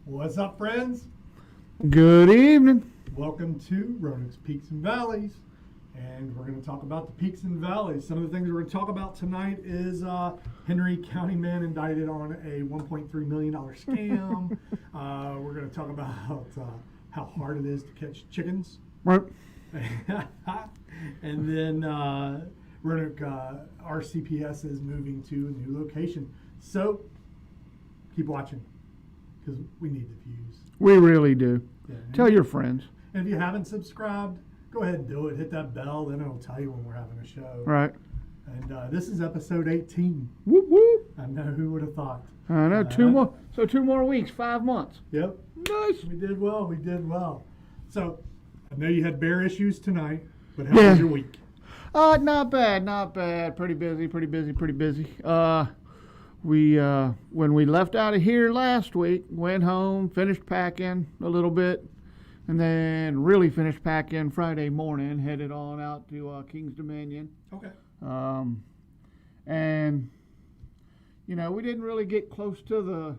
What's up, friends? Good evening. Welcome to Roanoke Peaks and Valleys, and we're going to talk about the peaks and valleys. Some of the things we're going to talk about tonight is Henry County man indicted on a $1.3 million scam. We're going to talk about how hard it is to catch chickens. Right. And then Roanoke RCPS is moving to a new location. So keep watching, because we need the views. We really do. Yeah. Tell your friends. And if you haven't subscribed, go ahead and do it. Hit that bell, then it'll tell you when we're having a show. Right. And this is episode 18. Whoop whoop. I know, who would have thought? I know. Two more weeks, 5 months. Yep. Nice. We did well. We did well. So I know you had bear issues tonight, but how was your week? Not bad. Pretty busy. When we left out of here last week, went home, finished packing a little bit, and then really finished packing Friday morning, headed on out to King's Dominion. Okay. And, we didn't really get close to the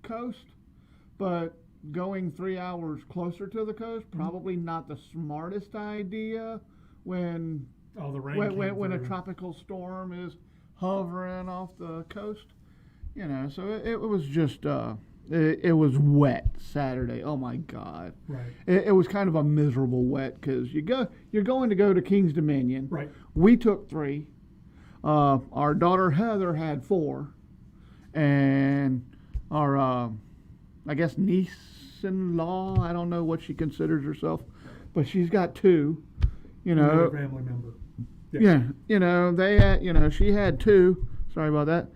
coast, but going 3 hours closer to the coast, probably not the smartest idea when the rain when a tropical storm is hovering off the coast. So it was just it was wet Saturday. Oh my God! Right. It was kind of a miserable wet because you're going to go to King's Dominion. Right. We took 3. Our daughter Heather had 4, and our I guess niece-in-law. I don't know what she considers herself, but she's got 2. Another family member. Yeah. They had, she had 2. Sorry about that.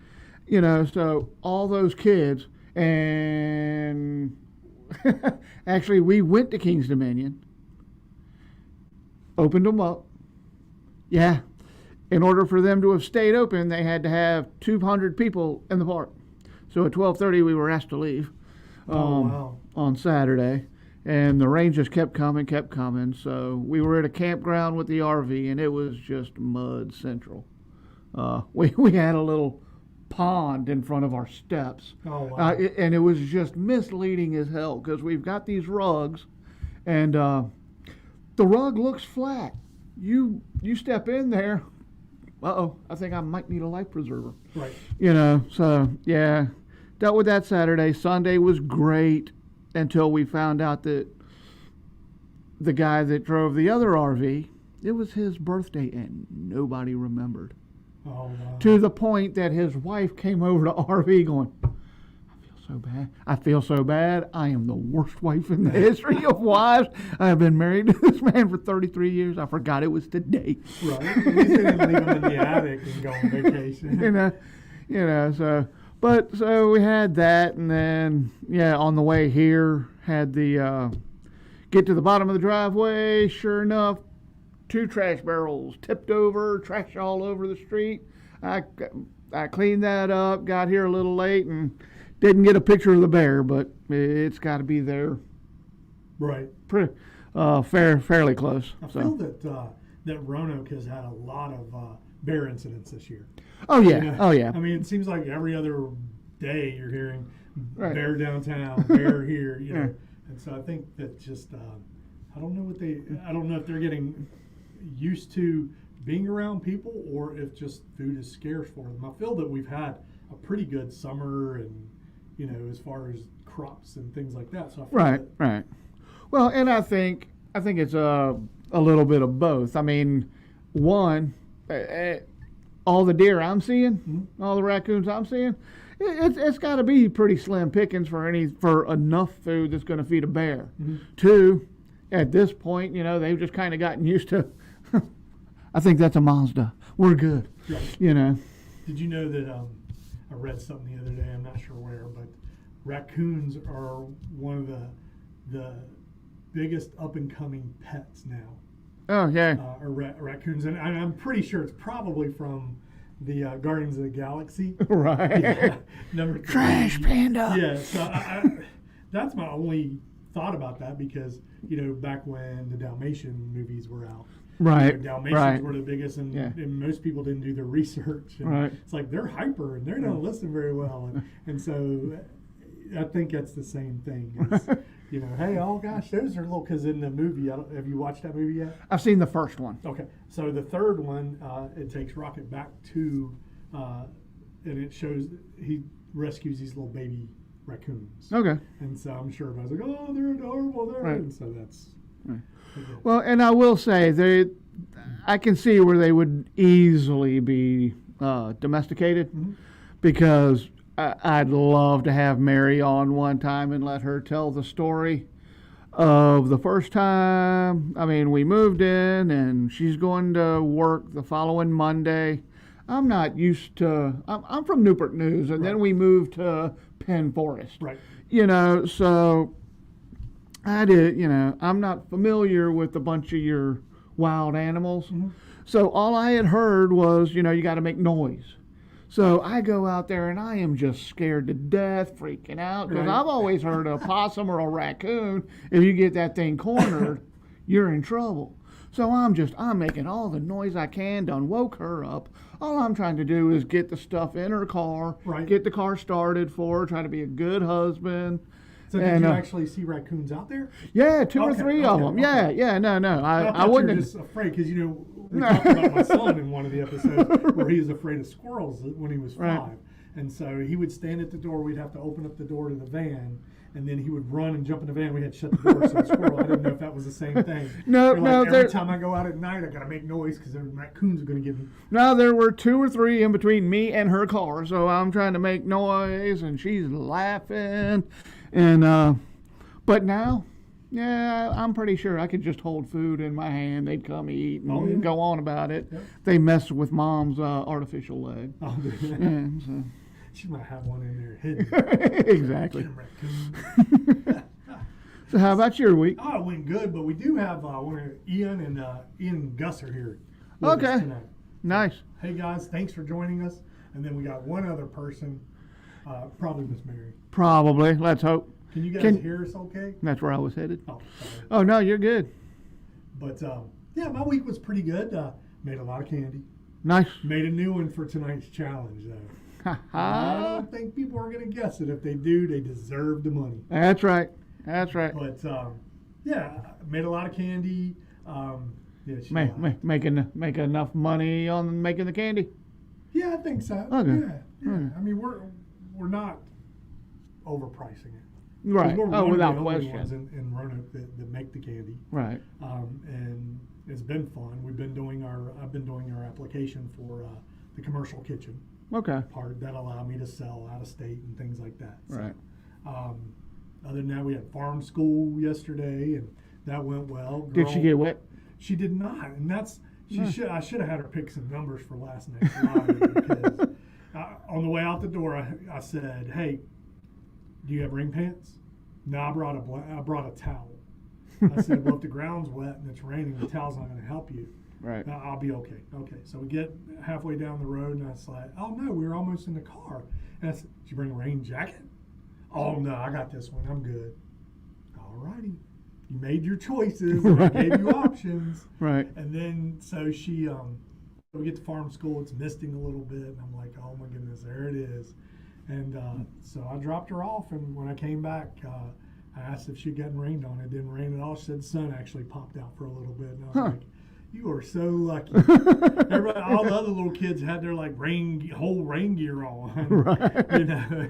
So all those kids, and actually we went to King's Dominion, opened them up. Yeah. In order for them to have stayed open, they had to have 200 people in the park. So at 12:30 we were asked to leave on Saturday. And the rain just kept coming. So we were at a campground with the RV, and it was just mud central. We had a little pond in front of our steps. Oh, wow. And it was just misleading as hell because we've got these rugs, and the rug looks flat. You step in there, I think I might need a life preserver. Right. So yeah, dealt with that Saturday. Sunday was great until we found out that the guy that drove the other RV, it was his birthday and nobody remembered. Oh, wow. To the point that his wife came over to RV going, I feel so bad. I am the worst wife in the history of wives. I have been married to this man for 33 years. I forgot it was today. Right. At least they didn't leave him in the attic and go on vacation. So we had that, and then, on the way here, had the, get to the bottom of the driveway, sure enough, 2 trash barrels tipped over, trash all over the street. I cleaned that up, got here a little late, and didn't get a picture of the bear, but it's got to be there. Right. Fairly close. I feel that Roanoke has had a lot of bear incidents this year. Oh yeah. I mean, it seems like every other day you're hearing bear downtown, bear here, know. And so I think that just I don't know if they're getting used to being around people or if just food is scarce for them. I feel that we've had a pretty good summer and as far as crops and things like that. So I feel right. Well, and I think it's a little bit of both. I mean, one, all the deer I'm seeing, all the raccoons I'm seeing, it's got to be pretty slim pickings for enough food that's going to feed a bear. Mm-hmm. 2, at this point, they've just kind of gotten used to. I think that's a Mazda. We're good. Right. Did you know that I read something the other day? I'm not sure where, but raccoons are one of the biggest up and coming pets now. Oh yeah. Raccoons, and I'm pretty sure it's probably from the Guardians of the Galaxy. Right. Yeah, number 3. Trash panda. Yeah. So that's my only thought about that because back when the Dalmatian movies were out. Right. Dalmatians were the biggest, and most people didn't do their research. And it's like they're hyper and they don't listen very well, and so I think that's the same thing. It's, hey, oh gosh, those are little. Because in the movie, have you watched that movie yet? I've seen the first one. Okay, so the third one, it takes Rocket back to, and it shows he rescues these little baby raccoons. Okay. And so I'm sure everybody's like, oh, they're adorable, Right. And so that's. Right. Well, and I will say I can see where they would easily be domesticated, because I'd love to have Mary on one time and let her tell the story of the first time. I mean, we moved in and she's going to work the following Monday. I'm not used to, I'm from Newport News, and then we moved to Penn Forest. Right. So I'm not familiar with a bunch of your wild animals. So all I had heard was, you got to make noise. So I go out there and I am just scared to death, freaking out, because I've always heard a possum or a raccoon, if you get that thing cornered, you're in trouble. So I'm making all the noise I can, done woke her up. All I'm trying to do is get the stuff in her car, get the car started for her, try to be a good husband. So did you actually see raccoons out there? Yeah, two or three of them. Okay. Yeah, no. I wouldn't have just afraid, because we talked about my son in one of the episodes where he was afraid of squirrels when he was 5. And so he would stand at the door, we'd have to open up the door to the van, and then he would run and jump in the van. We had to shut the door, so the squirrel, I didn't know if that was the same thing. No. Every time I go out at night, I got to make noise because the raccoons are going to get me. No, there were 2 or 3 in between me and her car, so I'm trying to make noise, and she's laughing. And but now, I'm pretty sure I could just hold food in my hand. They'd come eat and go on about it. Yep. They mess with Mom's artificial leg. Oh, so. She might have one in there hidden. Exactly. So how about your week? Oh, it went good, but we do have Ian and Gus are here with us tonight. Nice. Hey guys, thanks for joining us. And then we got one other person, probably Miss Mary. Probably. Let's hope. Can you guys hear us okay? That's where I was headed. Oh, sorry. Oh, no, you're good. But my week was pretty good. Made a lot of candy. Nice. Made a new one for tonight's challenge, though. I don't think people are going to guess it. If they do, they deserve the money. That's right. But made a lot of candy. Make enough money on making the candy. Yeah, I think so. Okay. Yeah. I mean, we're not overpricing it. Right. We're without one of the only question. ones in Roanoke that make the candy. Right. And it's been fun. I've been doing our application for the commercial kitchen. Okay. Part that allow me to sell out of state and things like that. So, right. Other than that, we had farm school yesterday, and that went well. Did she get wet? She did not, and that's I should have had her pick some numbers for last night's lottery, because on the way out the door, I said, "Hey, do you have ring pants?" No, I brought a towel. I said, "Well, if the ground's wet and it's raining, the towel's not going to help you." Right. I'll be okay. Okay. So we get halfway down the road, and I was like, "Oh no, we were almost in the car." And I said, "Did you bring a rain jacket?" "Oh no, I got this one. I'm good." All righty. You made your choices, and I gave you options. Right. And then so we get to farm school. It's misting a little bit, and I'm like, "Oh my goodness, there it is." And so I dropped her off, and when I came back, I asked if she'd gotten rained on. It didn't rain at all. She said the sun actually popped out for a little bit, and I was like, "You are so lucky." Everybody, all the other little kids had their whole rain gear on. Right.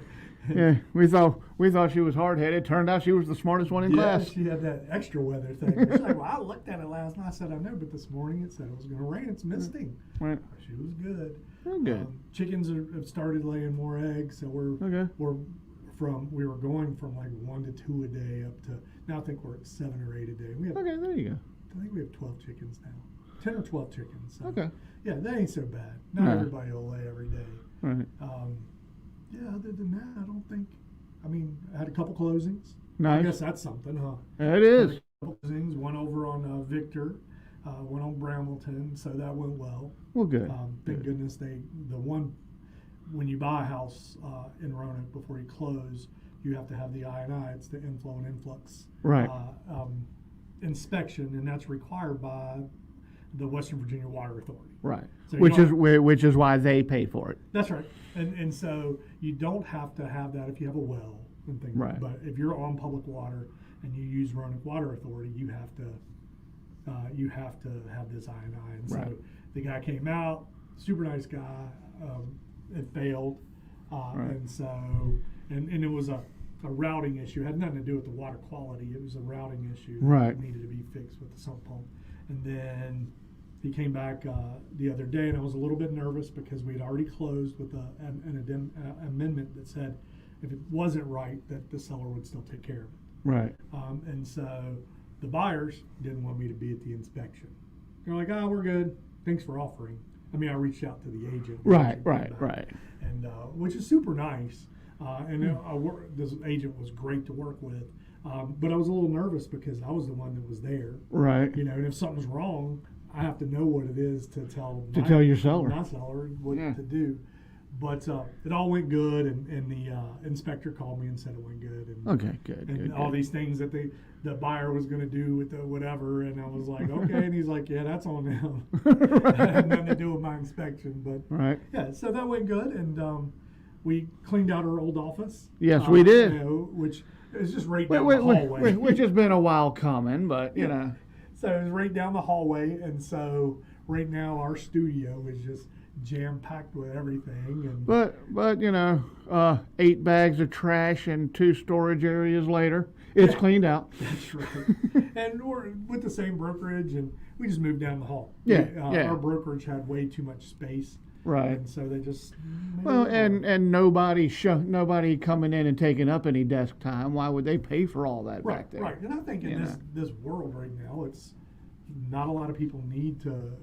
Yeah, we thought she was hard headed. Turned out she was the smartest one in class. She had that extra weather thing. She's like, "Well, I looked at it last night." I said, "I know, but this morning it said it was going to rain. It's misting." Right. She was good. Oh, good. Chickens have started laying more eggs, so we were going from like 1 to 2 a day up to now. I think we're at 7 or 8 a day. Okay, there you go. I think we have 12 chickens now. 10 or 12 chickens. So, okay. Yeah, that ain't so bad. Not everybody will lay every day. Right. Other than that, I don't think. I mean, I had a couple closings. Nice. I guess that's something, huh? It is. A couple closings, one over on Victor, one on Brambleton, so that went well. Well, good. Thank goodness when you buy a house in Roanoke, before you close, you have to have the I&I. It's the inflow and influx inspection, and that's required by the Western Virginia Water Authority. Right. So which is why they pay for it. That's right. And so you don't have to have that if you have a well. and things. Right. But if you're on public water and you use Roanoke Water Authority, you have to have this I&I. And Right. so the guy came out, super nice guy. It failed, Right. and so and it was a routing issue. It had nothing to do with the water quality. It was a routing issue Right. that needed to be fixed with the sump pump. And then he came back the other day, and I was a little bit nervous because we'd already closed with an amendment that said if it wasn't right, that the seller would still take care of it. Right. And so the buyers didn't want me to be at the inspection. They're like, "Oh, we're good. Thanks for offering." I mean, I reached out to the agent. Right. Right. And which is super nice. This agent was great to work with. But I was a little nervous because I was the one that was there. Right. You know, and if something's wrong, I have to know what it is to tell your seller. my seller what to do. But it all went good, and the inspector called me and said it went good. And, Okay, good. And good, all good. these things that the buyer was going to do with the whatever, and I was like, okay. And he's like, yeah, that's on them. It had nothing to do with my inspection, but Right. yeah. So that went good, and we cleaned out our old office. Yes, we did. You know, which is just right down the hallway. Which has been a while coming, but you know. So it was right down the hallway, and so right now our studio is just jam packed with everything. And But you know, 8 bags of trash and 2 storage areas later, it's cleaned out. that's right. And we're with the same brokerage, and we just moved down the hall. Yeah, Our brokerage had way too much space. Right. And so they just Well, and nobody coming in and taking up any desk time. Why would they pay for all that back there? Right. And I think in this world right now, it's not a lot of people need to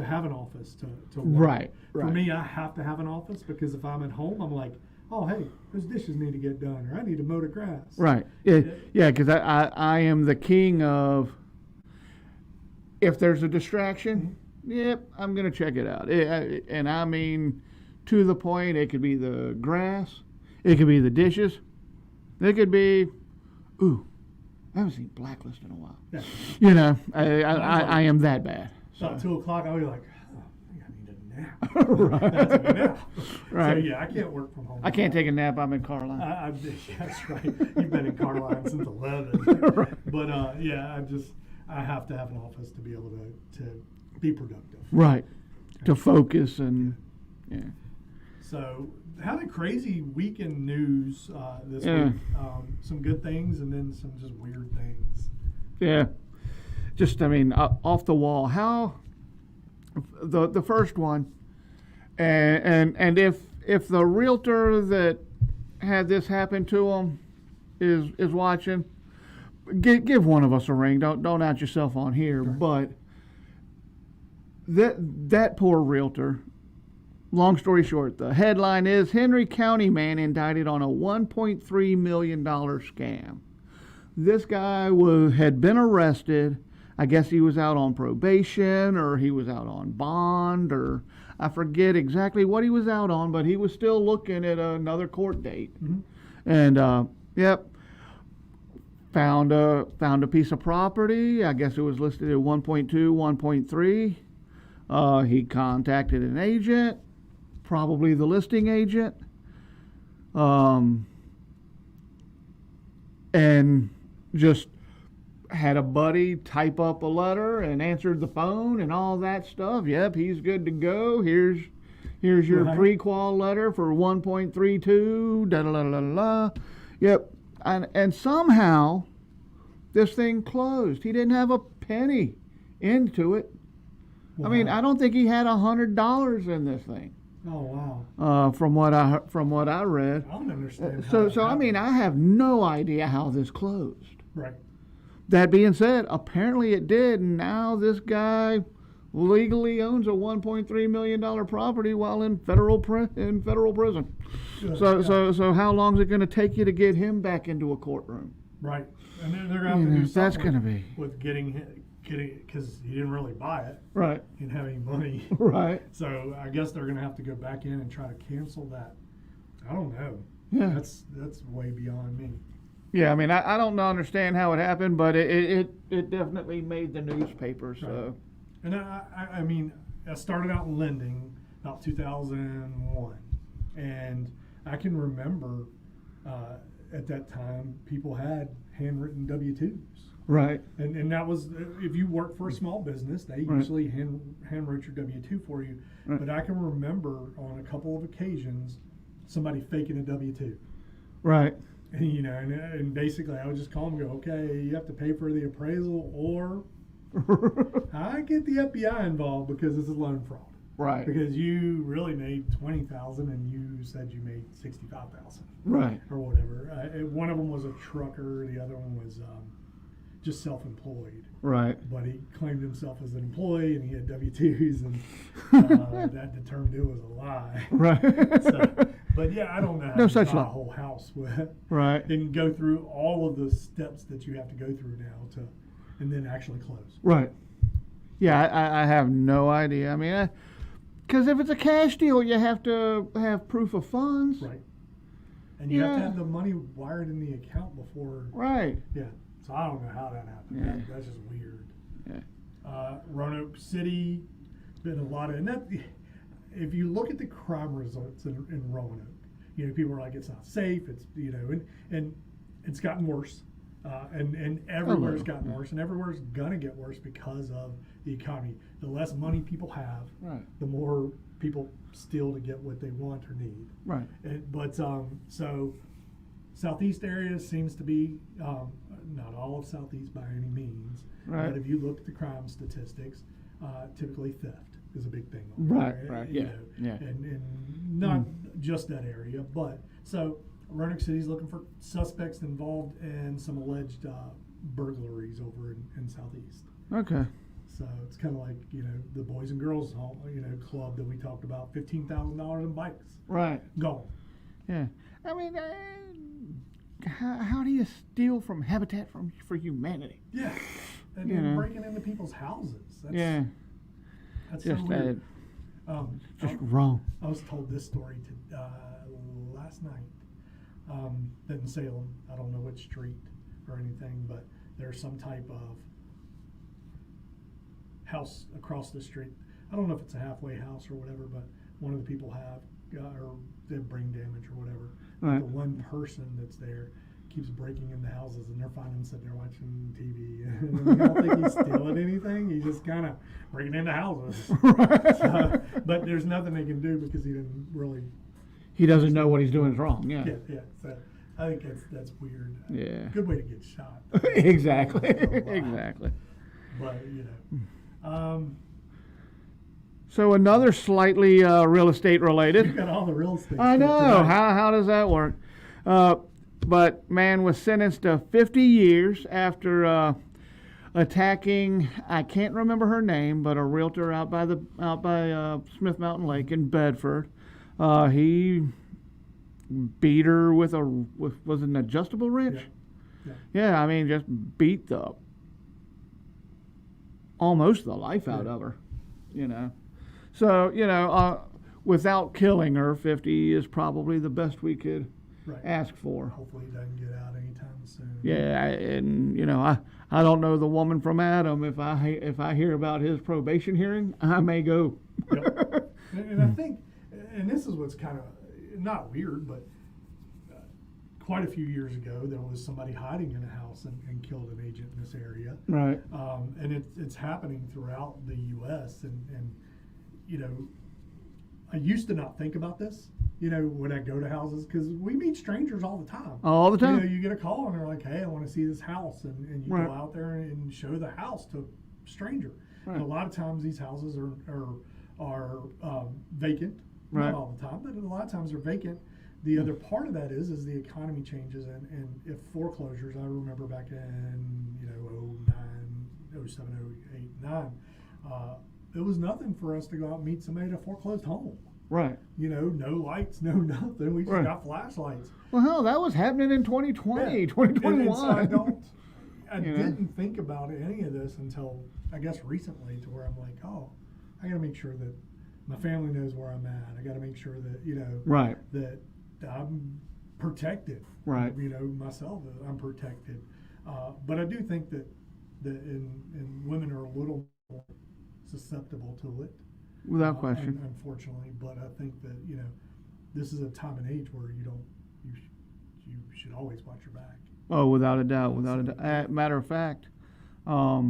have an office to work. Right. For me, I have to have an office because if I'm at home, I'm like, oh, hey, those dishes need to get done, or I need to mow the grass. Right. Yeah, because I am the king of, if there's a distraction, yep, I'm going to check it out. And I mean, to the point, it could be the grass, it could be the dishes, it could be, I haven't seen Blacklist in a while. Yeah. You know, I am that bad. So at 2 o'clock, I'll be like, oh, I think I need a nap. Right. That's a nap. Right. So yeah, I can't work from home. I can't take a nap. I'm in Carline. That's right. You've been in Carline since 11. Right. But yeah, I have to have an office to be able to be productive. Right. To focus and yeah. So had a crazy week in news this week. Some good things and then some just weird things. Yeah. Just, I mean, off the wall. How the first one, and if the realtor that had this happen to him is watching, give one of us a ring. Don't out yourself on here. Sure. But that poor realtor. Long story short, the headline is Henry County man indicted on a $1.3 million scam. This guy had been arrested. I guess he was out on probation or he was out on bond or I forget exactly what he was out on, but he was still looking at another court date. Mm-hmm. And found a piece of property. I guess it was listed at 1.2, 1.3. He contacted an agent, probably the listing agent, and just had a buddy type up a letter and answered the phone and all that stuff. Yep, he's good to go. Here's your pre-qual letter for 1.32. Da da da da da. Yep, and somehow this thing closed. He didn't have a penny into it. Wow. I mean, I don't think he had $100 in this thing. Oh wow! From what I read. I don't understand. So I mean, I have no idea how this closed. Right. That being said, apparently it did, and now this guy legally owns a $1.3 million property while in federal prison. Good. So how long is it going to take you to get him back into a courtroom? Right, and they're going to have to do something. That's going to be with getting because he didn't really buy it. Right. He didn't have any money. Right. So I guess they're going to have to go back in and try to cancel that. I don't know. Yeah. That's way beyond me. Yeah, I mean, I don't understand how it happened, but it definitely made the newspaper. So. Right. And I mean, I started out in lending about 2001, and I can remember at that time, people had handwritten W-2s. Right. And that was, if you worked for a small business, they usually hand wrote your W-2 for you. Right. But I can remember on a couple of occasions somebody faking a W-2. Right. And, and basically I would just call them and go, okay, you have to pay for the appraisal, or I get the FBI involved because this is loan fraud. Right. Because you really made $20,000 and you said you made $65,000. Right. Or whatever. One of them was a trucker. The other one was just self-employed. Right. But he claimed himself as an employee and he had W-2s, and that determined it was a lie. Right. But yeah, I don't know how no to such buy a whole house with. Right. And go through all of the steps that you have to go through now and then actually close. Right. Yeah, I have no idea. I mean, because if it's a cash deal, you have to have proof of funds. Right. And you have to have the money wired in the account before. Right. Yeah. So I don't know how that happened. Yeah. That's just weird. Yeah. Roanoke City, been a lot of, and that, if you look at the crime results in Roanoke, people are like, it's not safe. It's, and it's gotten worse. And everywhere's gotten worse, and everywhere's gonna get worse because of the economy. The less money people have, the more people steal to get what they want or need. Right. But so Southeast area seems to be not all of Southeast by any means. Right. But if you look at the crime statistics, typically theft is a big thing. Right. Yeah. And not just that area, but so. Roanoke City's looking for suspects involved in some alleged burglaries over in Southeast. Okay. So it's kind of like, the Boys and Girls Club that we talked about, $15,000 in bikes. Right. Gone. Yeah. I mean, how do you steal from Habitat for Humanity? Yeah. And breaking into people's houses. That's, That's just so weird. Just wrong. I was told this story last night. In Salem, I don't know which street or anything, but there's some type of house across the street. I don't know if it's a halfway house or whatever, but one of the people or they have brain damage or whatever. Right. The one person that's there keeps breaking into houses, and they're finding him sitting there watching TV. And I don't think he's stealing anything. He's just kind of breaking into houses. Right. But there's nothing they can do because he didn't really. He doesn't know what he's doing is wrong. Yeah. Yeah. So I think that's weird. Yeah. Good way to get shot. Exactly. Exactly. But So another slightly real estate related. You got all the real estate. I know. How does that work? But man was sentenced to 50 years after attacking. I can't remember her name, but a realtor out by Smith Mountain Lake in Bedford. He beat her with was it an adjustable wrench? Yeah, I mean, just beat almost the life out of her, So, without killing her, 50 is probably the best we could ask for. Hopefully he doesn't get out anytime soon. Yeah, and I don't know the woman from Adam. If I hear about his probation hearing, I may go. Yep. And I think. And this is what's kind of not weird, but quite a few years ago, there was somebody hiding in a house and killed an agent in this area. Right. And it's happening throughout the U.S. And I used to not think about this, when I go to houses, because we meet strangers all the time. All the time. You get a call and they're like, hey, I want to see this house. And you go out there and show the house to a stranger. Right. And a lot of times these houses are vacant. Not all the time, but a lot of times they're vacant. The other part of that is the economy changes, and if foreclosures, I remember back in 09, 07, 08, 09, it was nothing for us to go out and meet somebody at a foreclosed home. Right. No lights, no nothing. We just got flashlights. Well, hell, that was happening in 2020, 2021. And so I didn't think about any of this until, I guess, recently, to where I'm like, oh, I got to make sure that my family knows where I'm at. I got to make sure that, that I'm protected. Right. Myself, I'm protected. But I do think that in women are a little more susceptible to it. Without question. Unfortunately. But I think that, this is a time and age where you you should always watch your back. Oh, without a doubt, without a doubt. Matter of fact, I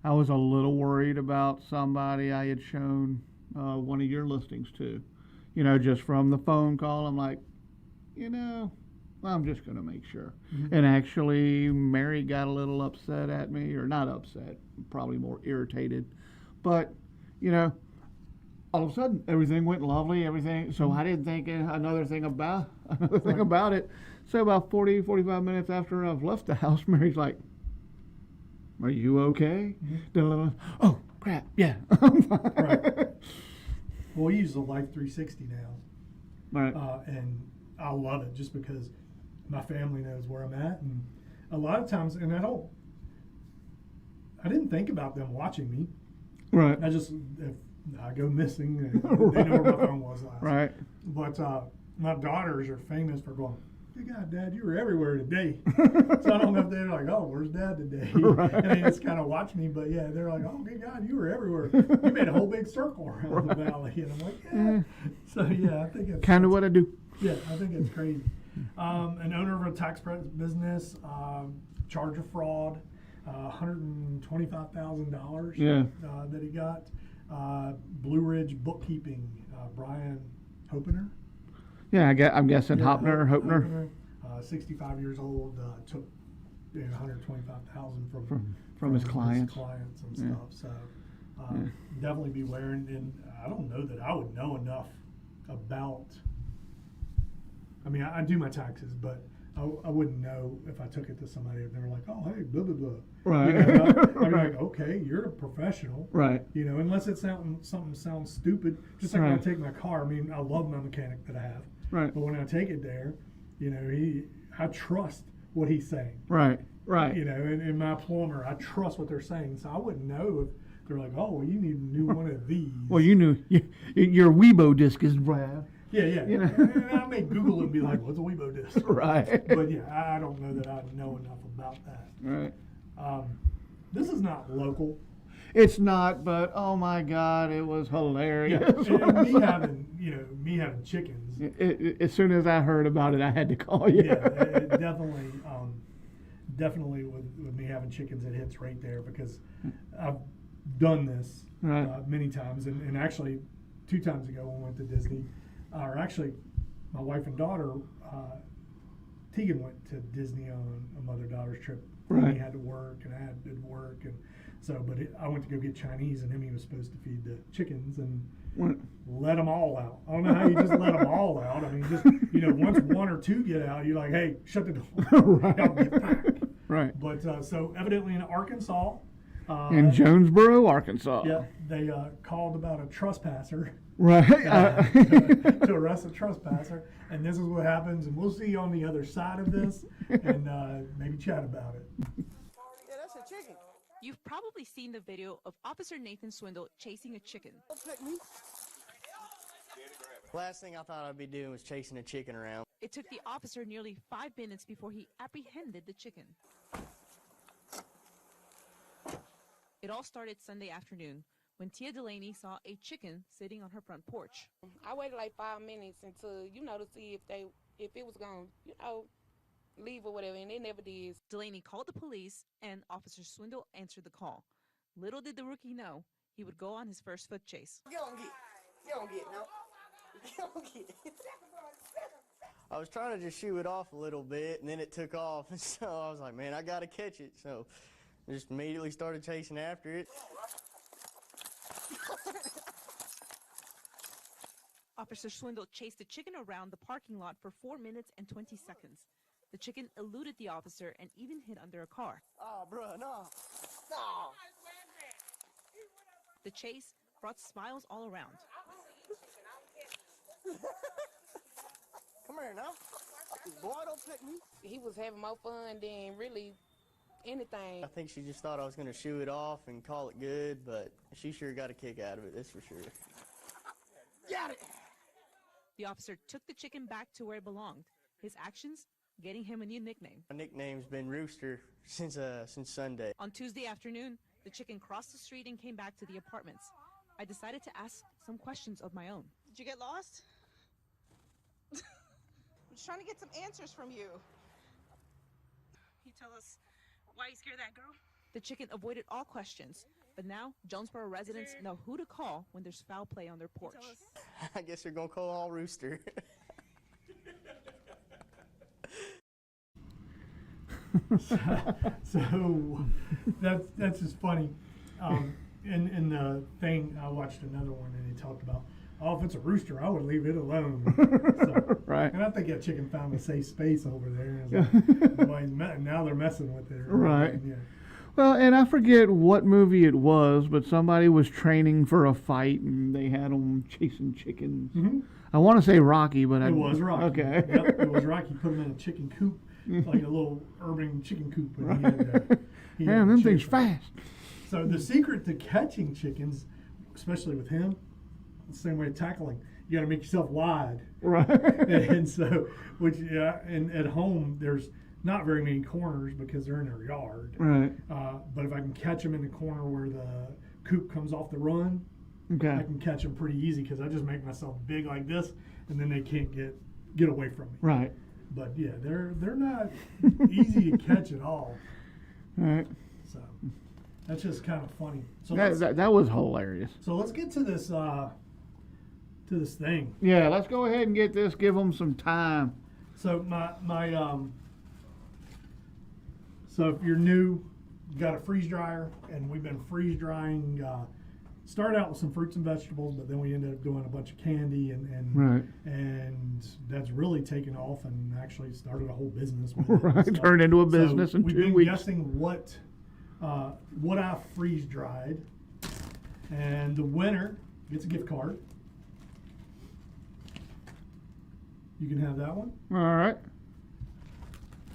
was a little worried about somebody I had shown one of your listings to. Just from the phone call, I'm like, I'm just going to make sure. Mm-hmm. And actually, Mary got a little upset at me, or not upset, probably more irritated. But, all of a sudden, everything went lovely, everything. So I didn't think another thing about it. So about 40, 45 minutes after I've left the house, Mary's like, "Are you okay?" Mm-hmm. Oh, crap, yeah. Right. Well, we use the Life 360 now. Right. And I love it just because my family knows where I'm at. And a lot of times, and I didn't think about them watching me. Right. If I go missing, they know where my phone was last. Right. But my daughters are famous for going, "Good God, Dad, you were everywhere today." So I don't know if they're like, "Oh, where's Dad today?" Right. And they just kind of watch me. But yeah, they're like, "Oh, good God, you were everywhere. You made a whole big circle around the valley." And I'm like, "Yeah." So yeah, I think it's kind of what I do. Yeah, I think it's crazy. An owner of a tax prep business, charge of fraud, $125,000 that he got. Blue Ridge Bookkeeping, Brian Hopener. Yeah, I'm guessing Hopner. 65 years old, took $125,000 from his clients. And stuff. So definitely beware. And I don't know that I would know enough about. I mean, I do my taxes, but I wouldn't know if I took it to somebody if they were like, "Oh, hey, blah blah blah." Right. I'd be like, "Okay, you're a professional." Right. Unless it's something sounds stupid. Just like when I take my car. I mean, I love my mechanic that I have. Right. But when I take it there, I trust what he's saying. Right. Right. And my plumber, I trust what they're saying. So I wouldn't know if they're like, "Oh, well, you need a new one of these." Well, your Weibo disc is bad. Yeah. And I may Google it and be like, "What's a Weibo disc?" Right. But yeah, I don't know that I know enough about that. Right. This is not local. It's not, but oh my God, it was hilarious. Yeah. And me having chickens. As soon as I heard about it, I had to call you. Yeah, it definitely with me having chickens, it hits right there because I've done this many times, and actually 2 times ago when we went to Disney, or actually my wife and daughter, Tegan went to Disney on a mother-daughter trip. Right. He had to work, and I had to work, and so. But I went to go get Chinese, and he was supposed to feed the chickens and let them all out. I don't know how you just let them all out. I mean, just once 1 or 2 get out, you're like, "Hey, shut the door." Right. I'll get back. Right. But so evidently in Arkansas. In Jonesboro, Arkansas. Yeah, they called about a trespasser. Right. To arrest a trespasser, and this is what happens, and we'll see you on the other side of this, and maybe chat about it. Yeah, that's a chicken. You've probably seen the video of Officer Nathan Swindle chasing a chicken. Last thing I thought I'd be doing was chasing a chicken around. It took the officer nearly 5 minutes before he apprehended the chicken. It all started Sunday afternoon when Tia Delaney saw a chicken sitting on her front porch. I waited like 5 minutes until, to see if it was going to, leave or whatever, and it never did. Delaney called the police, and Officer Swindle answered the call. Little did the rookie know he would go on his first foot chase. You don't get, no. You don't get. I was trying to just shoo it off a little bit, and then it took off, and so I was like, man, I got to catch it. So I just immediately started chasing after it. Officer Swindle chased the chicken around the parking lot for 4 minutes and 20 seconds. The chicken eluded the officer and even hid under a car. Oh, bro, no. The chase brought smiles all around. Come here now. Boy, don't pick me. He was having more fun than really anything. I think she just thought I was going to shoo it off and call it good, but she sure got a kick out of it, that's for sure. Got it! The officer took the chicken back to where it belonged. His actions getting him a new nickname. My nickname's been Rooster since Sunday. On Tuesday afternoon, the chicken crossed the street and came back to the apartments. I decided to ask some questions of my own. Did you get lost? just trying to get some answers from you. You tell us why you scared that girl? The chicken avoided all questions, but now Jonesboro residents know who to call when there's foul play on their porch. I guess you're gonna call Rooster. So that's just funny. In the thing, I watched another one and he talked about, oh, if it's a rooster, I would leave it alone. So, Right. And I think that chicken found a safe space over there. And like, now they're messing with it. Right. Yeah. Well, and I forget what movie it was, but somebody was training for a fight, and they had them chasing chickens. Mm-hmm. I want to say Rocky, but It was Rocky. Okay. Yep, it was Rocky. Put him in a chicken coop, like a little urban chicken coop. And he had Man, them to things chase them. fast. So the secret to catching chickens, especially with him, the same way of tackling, you got to make yourself wide. Right. And so, and at home there's not very many corners because they're in their yard. Right. But if I can catch them in the corner where the coop comes off the run, Okay. I can catch them pretty easy because I just make myself big like this, and then they can't get away from me. Right. But yeah, they're not easy to catch at all. Right. So that's just kind of funny. So That was hilarious. so let's get to this thing. Yeah, let's go ahead and get this. Give them some time. So so if you're new, you got a freeze dryer, and we've been freeze drying. Started out with some fruits and vegetables, but then we ended up doing a bunch of candy, Right. and that's really taken off, and actually started a whole business with it. Right. and stuff. Turned into a business So in we've 2 been weeks. guessing what I freeze dried, and the winner gets a gift card. You can have that one, All right.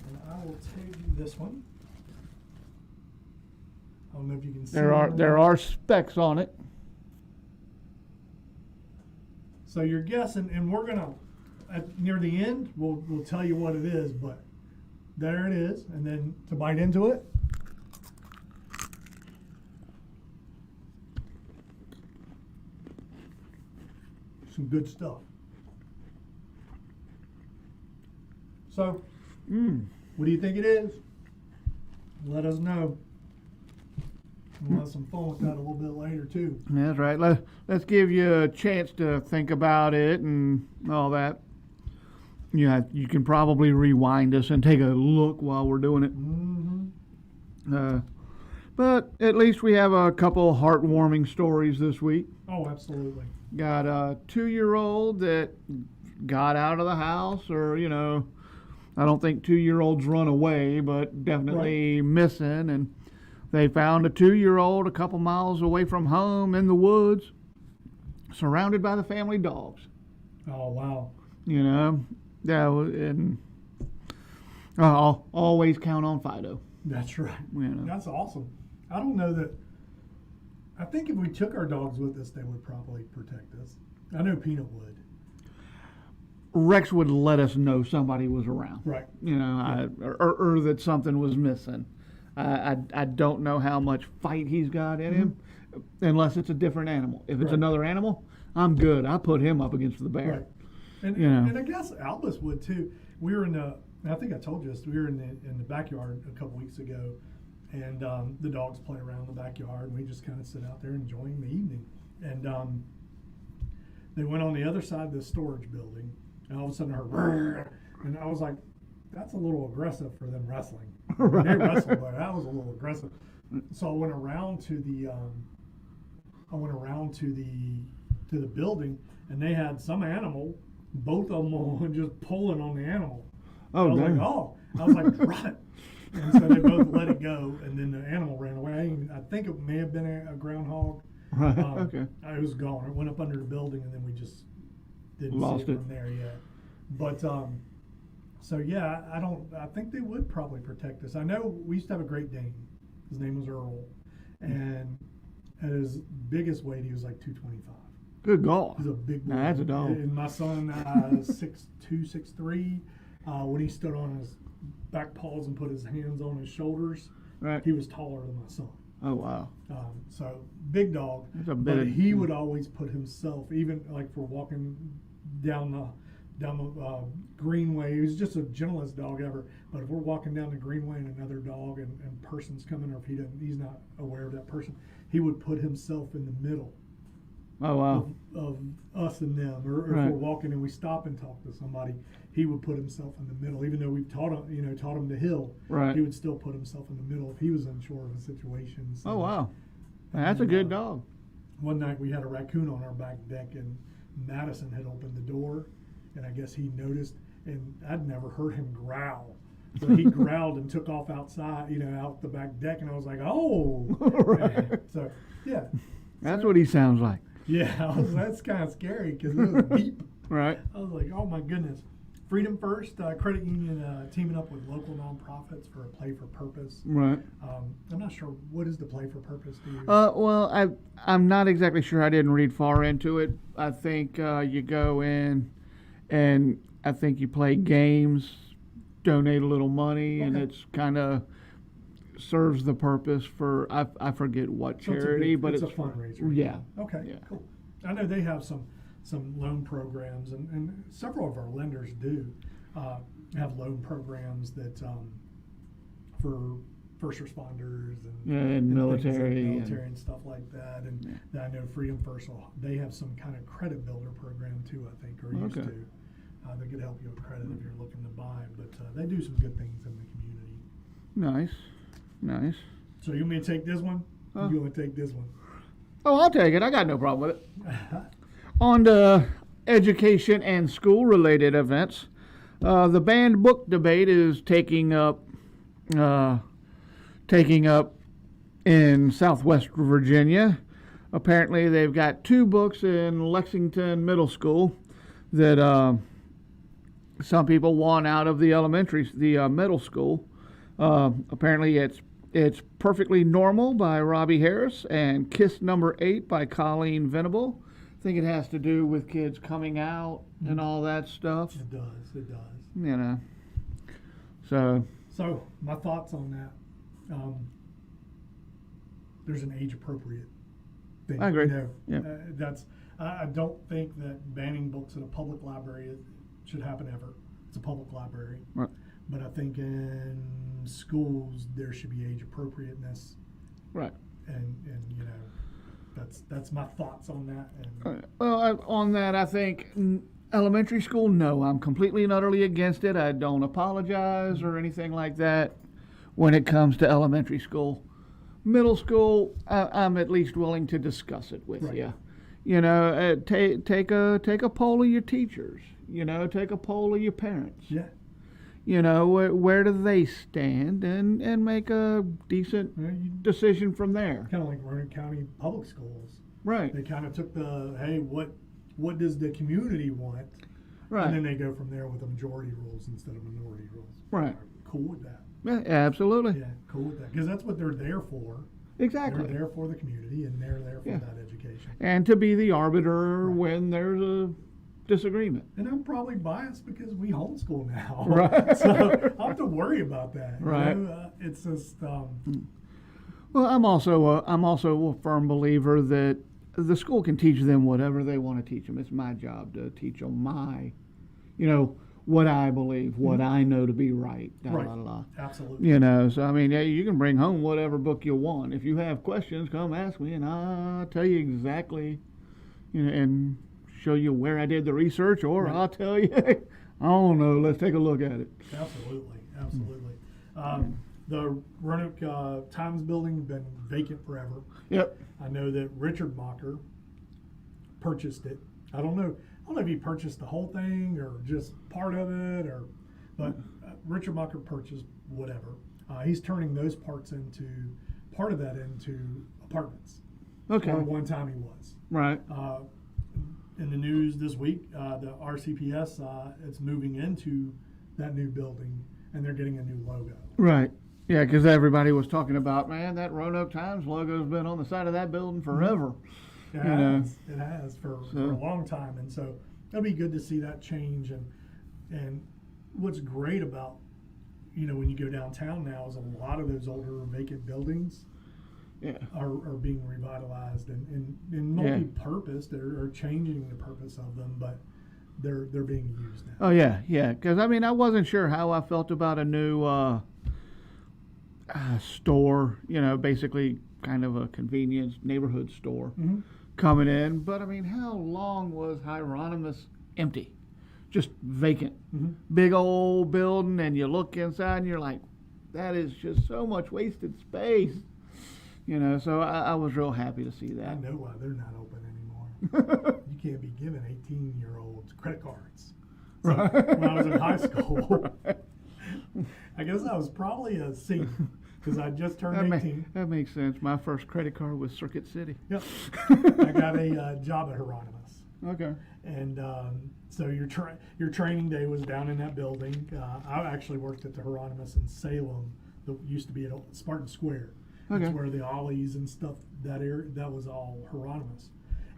and I will take this one. I don't know if you can see. There are specs on it. So you're guessing, and we're gonna near the end we'll tell you what it is, but there it is, and then to bite into it. Some good stuff. So, what do you think it is? Let us know. We'll have some fun with that a little bit later too. That's right. Let's give you a chance to think about it and all that. Yeah, you can probably rewind us and take a look while we're doing it. Mm-hmm. But at least we have a couple heartwarming stories this week. Oh, absolutely. Got a 2-year-old that got out of the house, or, I don't think 2-year-olds run away, but definitely missing. And they found a 2-year-old a couple miles away from home in the woods, surrounded by the family dogs. Oh, wow. And I'll always count on Fido. That's right. You know. That's awesome. I don't know that. I think if we took our dogs with us, they would probably protect us. I know Peanut would. Rex would let us know somebody was around. Right. Or that something was missing. I don't know how much fight he's got in him, unless it's a different animal. If it's another animal, I'm good. I put him up against the bear. Right. And I guess Albus would too. We were I think I told you this. We were in the backyard a couple weeks ago, and the dogs play around the backyard, and we just kind of sit out there enjoying the evening. And they went on the other side of the storage building, and all of a sudden I heard, and I was like, that's a little aggressive for them wrestling. They wrestled, but that was a little aggressive. So I went around to the building, and they had some animal, both of them were just pulling on the animal. Oh, I was dang. like, oh. I was like, run. And so they both let it go, and then the animal ran away. I think it may have been a groundhog. Right. Okay. It was gone. It went up under the building, and then we just didn't Lost see it it. from there yet. But so yeah, I think they would probably protect us. I know we used to have a Great Dane. His name was Earl, and at his biggest weight, he was like 225. Good God. He's a big boy. Now, that's a dog. And my son, 6'2", 6'3", when he stood on his back paws and put his hands on his shoulders, Right. he was taller than my son. Oh, wow. So big dog. That's a But bit. he would always put himself, even like for walking down down the greenway. He was just the gentlest dog ever. But if we're walking down the greenway and another dog and person's coming, or if he's not aware of that person, he would put himself in the middle. Oh wow. Of us and them, or Right. if we're walking and we stop and talk to somebody, he would put himself in the middle. Even though we've taught him to hill, Right. he would still put himself in the middle if he was unsure of a situation. So, Oh wow. That's a good dog. One night we had a raccoon on our back deck, and Madison had opened the door, and I guess he noticed, and I'd never heard him growl. So he growled and took off outside, out the back deck, and I was like, oh. Right. So, yeah. That's what he sounds like. Yeah, that's kind of scary because it was deep. Right. I was like, oh my goodness. Freedom First Credit Union teaming up with local nonprofits for a Play for Purpose. Right. I'm not sure, what is the Play for Purpose to you? Well, I'm not exactly sure. I didn't read far into it. I think you go in and I think you play games, donate a little money, and it's kind of serves the purpose for, I forget what So charity, but it's a fundraiser. Yeah. Okay, Yeah. cool. I know they have some loan programs, and several of our lenders do have loan programs that for first responders and military and stuff like that. And I know Freedom First, they have some kind of credit builder program too, I think, or used to. They could help you with credit if you're looking to buy, but they do some good things in the community. Nice. So you want me to take this one? You want to take this one? Oh, I'll take it. I got no problem with it. On to education and school-related events, the banned book debate is taking up in Southwest Virginia. Apparently, they've got 2 books in Lexington Middle School that some people want out of the middle school. Apparently, it's Perfectly Normal by Robbie Harris and Kiss Number 8 by Colleen Venable. I think it has to do with kids coming out and all that stuff. It does. So my thoughts on that. There's an age-appropriate thing. I agree. I don't think that banning books at a public library should happen ever. It's a public library. Right. But I think in schools there should be age appropriateness. Right. And that's my thoughts on that. And Well, on that, I think elementary school, no, I'm completely and utterly against it. I don't apologize or anything like that when it comes to elementary school. Middle school, I'm at least willing to discuss it with you. Take a poll of your teachers. Take a poll of your parents. Yeah. Where do they stand and make a decent decision from there. Kind of like Roanoke County Public Schools. Right. They kind of took what does the community want? Right. And then they go from there with the majority rules instead of minority rules. Right. Cool with that. Yeah, absolutely. Yeah, cool with that. Because that's what they're there for. Exactly. They're there for the community, and they're there for that education. And to be the arbiter when there's a disagreement. And I'm probably biased because we homeschool now. Right. So I don't have to worry about that. Right. It's just. Well, I'm also a firm believer that the school can teach them whatever they want to teach them. It's my job to teach them what I believe, what I know to be right. Right. Absolutely. So I mean, you can bring home whatever book you want. If you have questions, come ask me, and I'll tell you exactly, and show you where I did the research, or I'll tell you, I don't know. Let's take a look at it. Absolutely. The Roanoke Times building has been vacant forever. Yep. I know that Richard Mocker purchased it. I don't know if he purchased the whole thing or just part of it, but Richard Mocker purchased whatever. He's turning those part of that into apartments. Okay. Or one time he was. Right. In the news this week, the RCPS it's moving into that new building, and they're getting a new logo. Right. Yeah, because everybody was talking about, man, that Roanoke Times logo's been on the side of that building forever. It has for a long time, and so it'll be good to see that change. And what's great about when you go downtown now is a lot of those older vacant buildings are being revitalized and multi-purpose. They're changing the purpose of them, but they're being used now. Oh yeah, yeah. Because I mean, I wasn't sure how I felt about a new store. You know, basically kind of a convenience neighborhood store coming in. But I mean, how long was Hieronymus empty? Just vacant. Big old building, and you look inside and you're like, that is just so much wasted space. You know, so I was real happy to see that. I know why they're not open anymore. You can't be giving 18-year-olds credit cards. So when I was in high school, I guess I was probably a senior because I just turned 18. That makes sense. My first credit card was Circuit City. Yep. I got a job at Hieronymus. Okay. And so your training day was down in that building. I actually worked at the Hieronymus in Salem that used to be at Spartan Square. Okay. That's where the Ollies and stuff, that was all Hieronymus.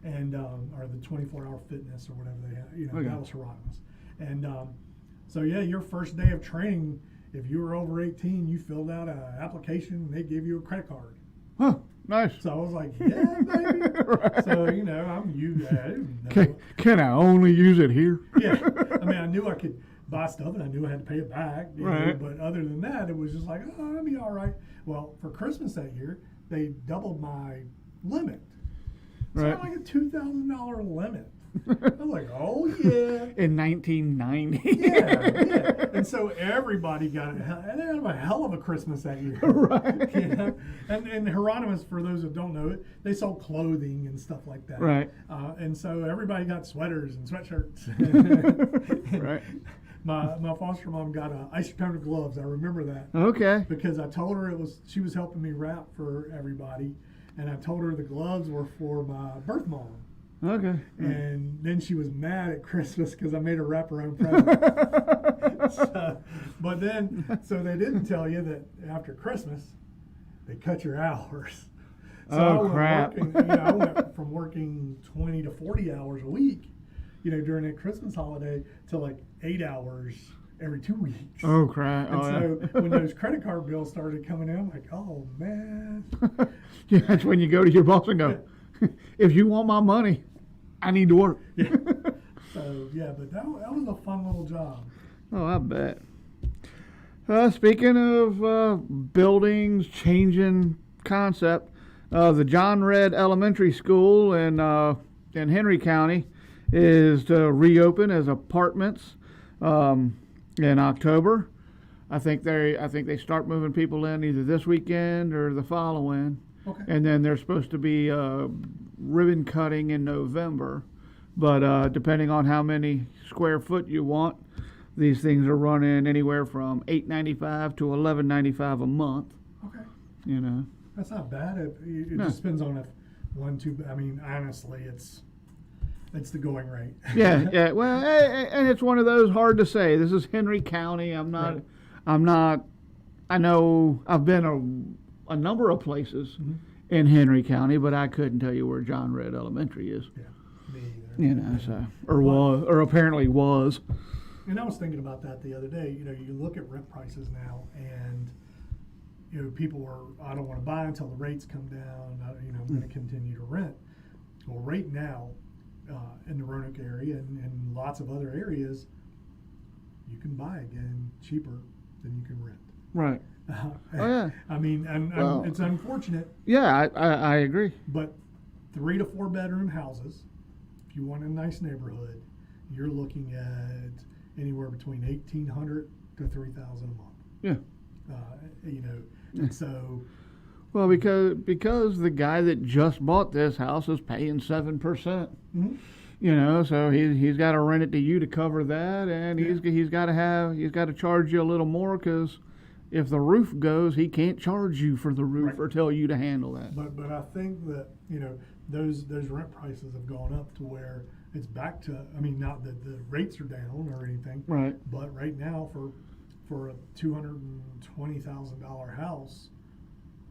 And or the 24-hour fitness or whatever they had, you know, that was Hieronymus. And so yeah, your first day of training, if you were over 18, you filled out an application and they gave you a credit card. Huh, nice. So I was like, yeah, baby. Right. So, you know, I didn't know. Can I only use it here? Yeah. I mean, I knew I could buy stuff and I knew I had to pay it back. You know, but other than that, it was just like, oh, I'll be all right. Well, for Christmas that year, they doubled my limit. So I had like a $2,000 limit. I was like, oh, yeah. In 1990. Yeah. And so everybody got it. They had a hell of a Christmas that year. Right. You know? And Hieronymus, for those that don't know it, they sold clothing and stuff like that. Right. And so everybody got sweaters and sweatshirts. Right. My foster mom got ice-coated gloves. I remember that. Okay. Because I told her she was helping me wrap for everybody. And I told her the gloves were for my birth mom. Okay. And then she was mad at Christmas because I made her wrap her own present. So they didn't tell you that after Christmas, they cut your hours. So crap. I went from working 20 to 40 hours a week, you know, during that Christmas holiday to like 8 hours every 2 weeks. Oh, crap. And so when those credit card bills started coming in, I'm like, oh, man. Yeah, that's when you go to your boss and go, if you want my money, I need to work. Yeah. So, yeah, but that was a fun little job. Oh, I bet. Speaking of buildings, changing concept, the John Redd Elementary School in Henry County is to reopen as apartments in October. I think they start moving people in either this weekend or the following. Okay. And then there's supposed to be ribbon cutting in November. But depending on how many square foot you want, these things are running anywhere from $8.95 to $11.95 a month. Okay. You know. That's not bad. It just depends on if I mean, honestly, it's the going rate. Yeah, yeah. Well, and it's one of those hard to say. This is Henry County. I know I've been a number of places in Henry County, but I couldn't tell you where John Redd Elementary is. Yeah, me either. You know, so or apparently was. And I was thinking about that the other day. You know, you look at rent prices now, and you know, people are, I don't want to buy until the rates come down. You know, I'm going to continue to rent. Well, right now, in the Roanoke area and lots of other areas, you can buy again cheaper than you can rent. Right. Oh yeah. I mean, it's unfortunate. Yeah, I agree. But 3 to 4 bedroom houses, if you want a nice neighborhood, you're looking at anywhere between $1,800 to $3,000 a month. Yeah. You know, and so. Well, because the guy that just bought this house is paying 7%. Mm-hmm. You know, so he's got to rent it to you to cover that, and he's got to charge you a little more because if the roof goes, he can't charge you for the roof or tell you to handle that. But I think that, you know, those rent prices have gone up to where it's back to, I mean, not that the rates are down or anything, right? But right now for a $220,000 house,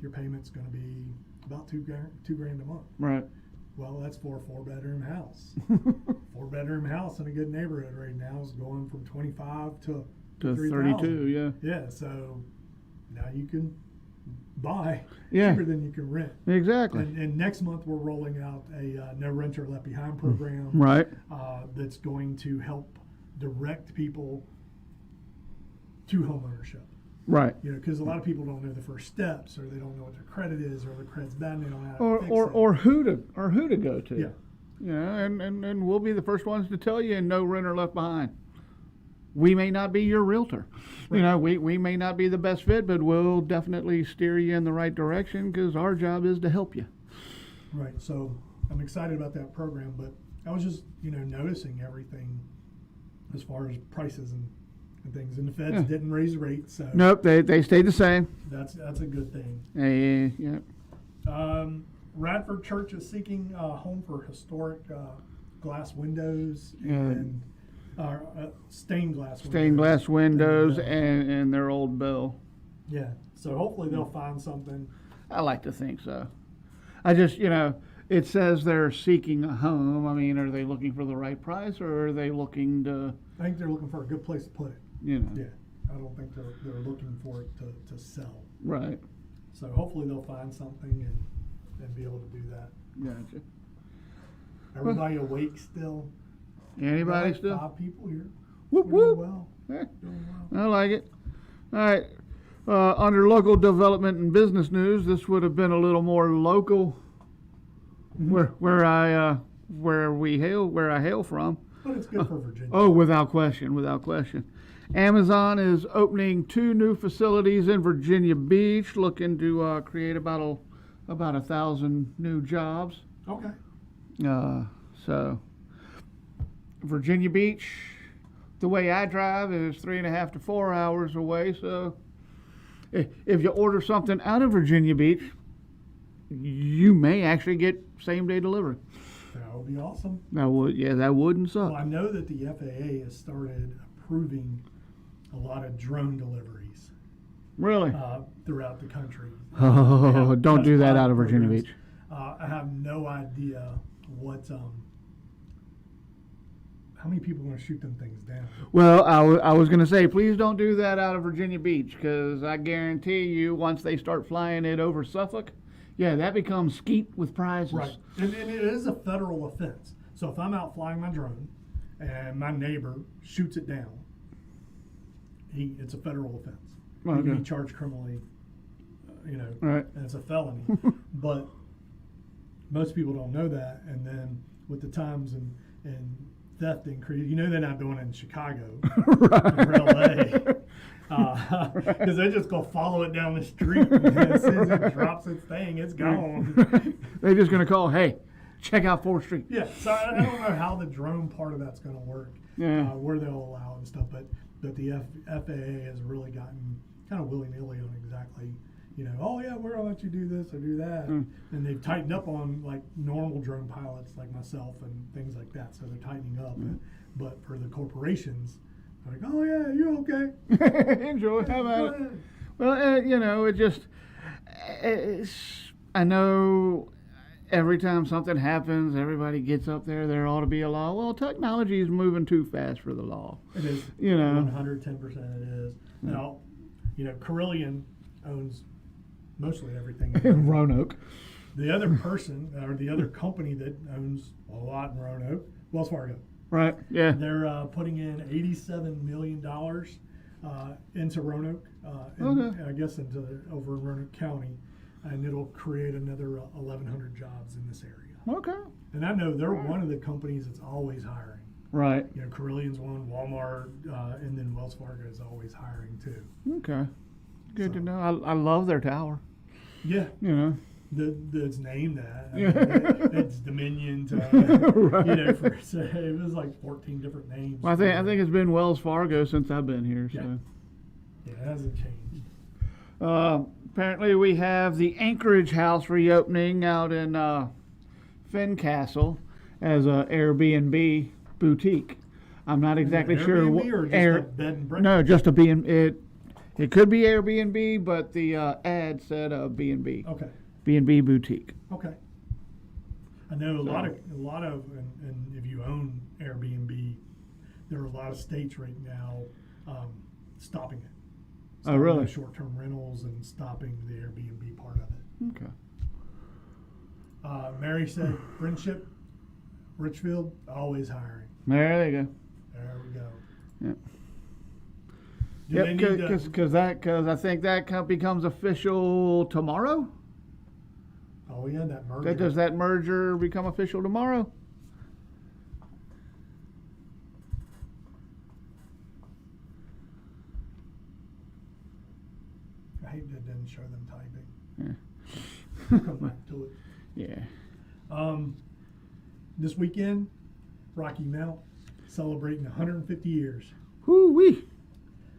your payment's going to be about $2 grand a month. Right. Well, that's for a 4-bedroom house. 4-bedroom house in a good neighborhood right now is going from 25 to 32. Yeah. Yeah. So now you can buy, Yeah. cheaper than you can rent. Exactly. And next month we're rolling out a no renter left behind program. Right. That's going to help direct people to homeownership. Right. You know, because a lot of people don't know the first steps, or they don't know what their credit is, or their credit's bad and they don't know how to fix it. Or who to go to. Yeah. You know, and we'll be the first ones to tell you, and no renter left behind. We may not be your realtor. Right. You know, we may not be the best fit, but we'll definitely steer you in the right direction because our job is to help you. Right. So I'm excited about that program, but I was just, noticing everything as far as prices and things. And the feds didn't raise rates, so Nope, they stayed the same. that's a good thing. Yeah. Radford Church is seeking a home for historic glass windows Yeah. and stained glass Stained glass windows bell. and their old bell. Yeah. So hopefully they'll find something. I like to think so. I just, it says they're seeking a home. I mean, are they looking for the right price, or are they looking to, I think they're looking for a good place to put it. Yeah. I don't think they're looking for it to sell. Right. So hopefully they'll find something and be able to do that. Gotcha. Everybody awake still? Anybody Got still? 5 people here. Whoop, We're doing whoop. well. Yeah. Doing well. I like it. All right. Under local development and business news, this would have been a little more local, where I hail from. But it's good for Virginia. Oh, without question, without question. Amazon is opening 2 new facilities in Virginia Beach, looking to create about 1,000 new jobs. Okay. So Virginia Beach, the way I drive, is 3.5 to 4 hours away. So if you order something out of Virginia Beach, you may actually get same-day delivery. That would be awesome. That wouldn't suck. Well, I know that the FAA has started approving a lot of drone deliveries Really? throughout the country. Oh, don't that's do that pilot out of Virginia programs. Beach. I have no idea how many people are going to shoot them things down. Well, I was going to say, please don't do that out of Virginia Beach, because I guarantee you, once they start flying it over Suffolk, that becomes skeet with prizes. Right, and it is a federal offense. So if I'm out flying my drone and my neighbor shoots it down, it's a federal offense. He can Okay. be charged criminally, Right. and it's a felony. But most people don't know that, and then with the times and theft increase, they're not doing it in Chicago or LA. Because they just go follow it down the street, and as soon as it drops its thing, it's gone. They're just going to call, hey, check out 4th Street. Yeah, so I don't know how the drone part of that's going to work, where they'll allow it and stuff, but the FAA has really gotten kind of willy-nilly on exactly, oh yeah, we're going to let you do this or do that. And they've tightened up on like normal drone pilots like myself and things like that, so they're tightening up. But for the corporations, they're like, oh yeah, you're okay. Enjoy, how about it? Well, I know every time something happens, everybody gets up there, there ought to be a law. Well, technology is moving too fast for the law. It is. 110% it is. Now, Carillion owns mostly everything In Roanoke. The other person, or the other company that owns a lot in Roanoke, Wells Fargo. Right, yeah. They're putting in $87 million into Roanoke, I guess over in Roanoke County, and it'll create another 1,100 jobs in this area. Okay. And I know they're one of the companies that's always hiring. Right. Carillion's one, Walmart, and then Wells Fargo is always hiring too. Okay. Good to know. I love their tower. Yeah. It's named that. It's Dominion to, Right. so it was like 14 different names. Well, I think it's been Wells Fargo since I've been here. So. Yeah, it hasn't changed. Apparently, we have the Anchorage house reopening out in Fincastle as a Airbnb boutique. I'm not exactly sure what. Or just a bed and breakfast? No, just a B&B. It could be Airbnb, but the ad said B&B. Okay. B&B boutique. Okay. I know a lot of, and if you own Airbnb, there are a lot of states right now stopping it. Oh, really? Short-term rentals and stopping the Airbnb part of it. Okay. Mary said, Friendship, Richfield, always hiring. There you go. There we go. Yep. Do they need to- Because I think that becomes official tomorrow. Oh yeah, that merger. Does that merger become official tomorrow? I hate that it didn't show them typing. Yeah. Come back to it. Yeah. This weekend, Rocky Mount celebrating 150 years. Whoo-wee.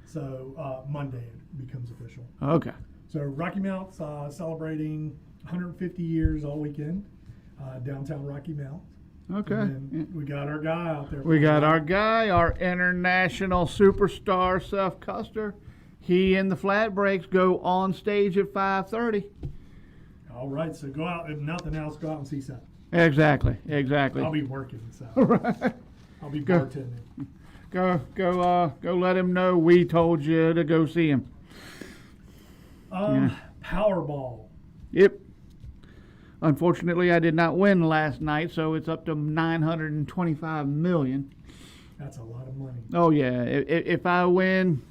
So Monday it becomes official. Okay. So Rocky Mount's celebrating 150 years all weekend, downtown Rocky Mount. Okay. And we got our guy out there. We got our guy, our international superstar, Seth Custer. He and the Flat Breaks go on stage at 5:30. All right, so go out. If nothing else, go out and see Seth. Exactly. I'll be working, so Right. I'll be Go. bartending. Go let him know we told you to go see him. Powerball. Yep. Unfortunately, I did not win last night, so it's up to $925 million. That's a lot of money. Oh yeah. If I win,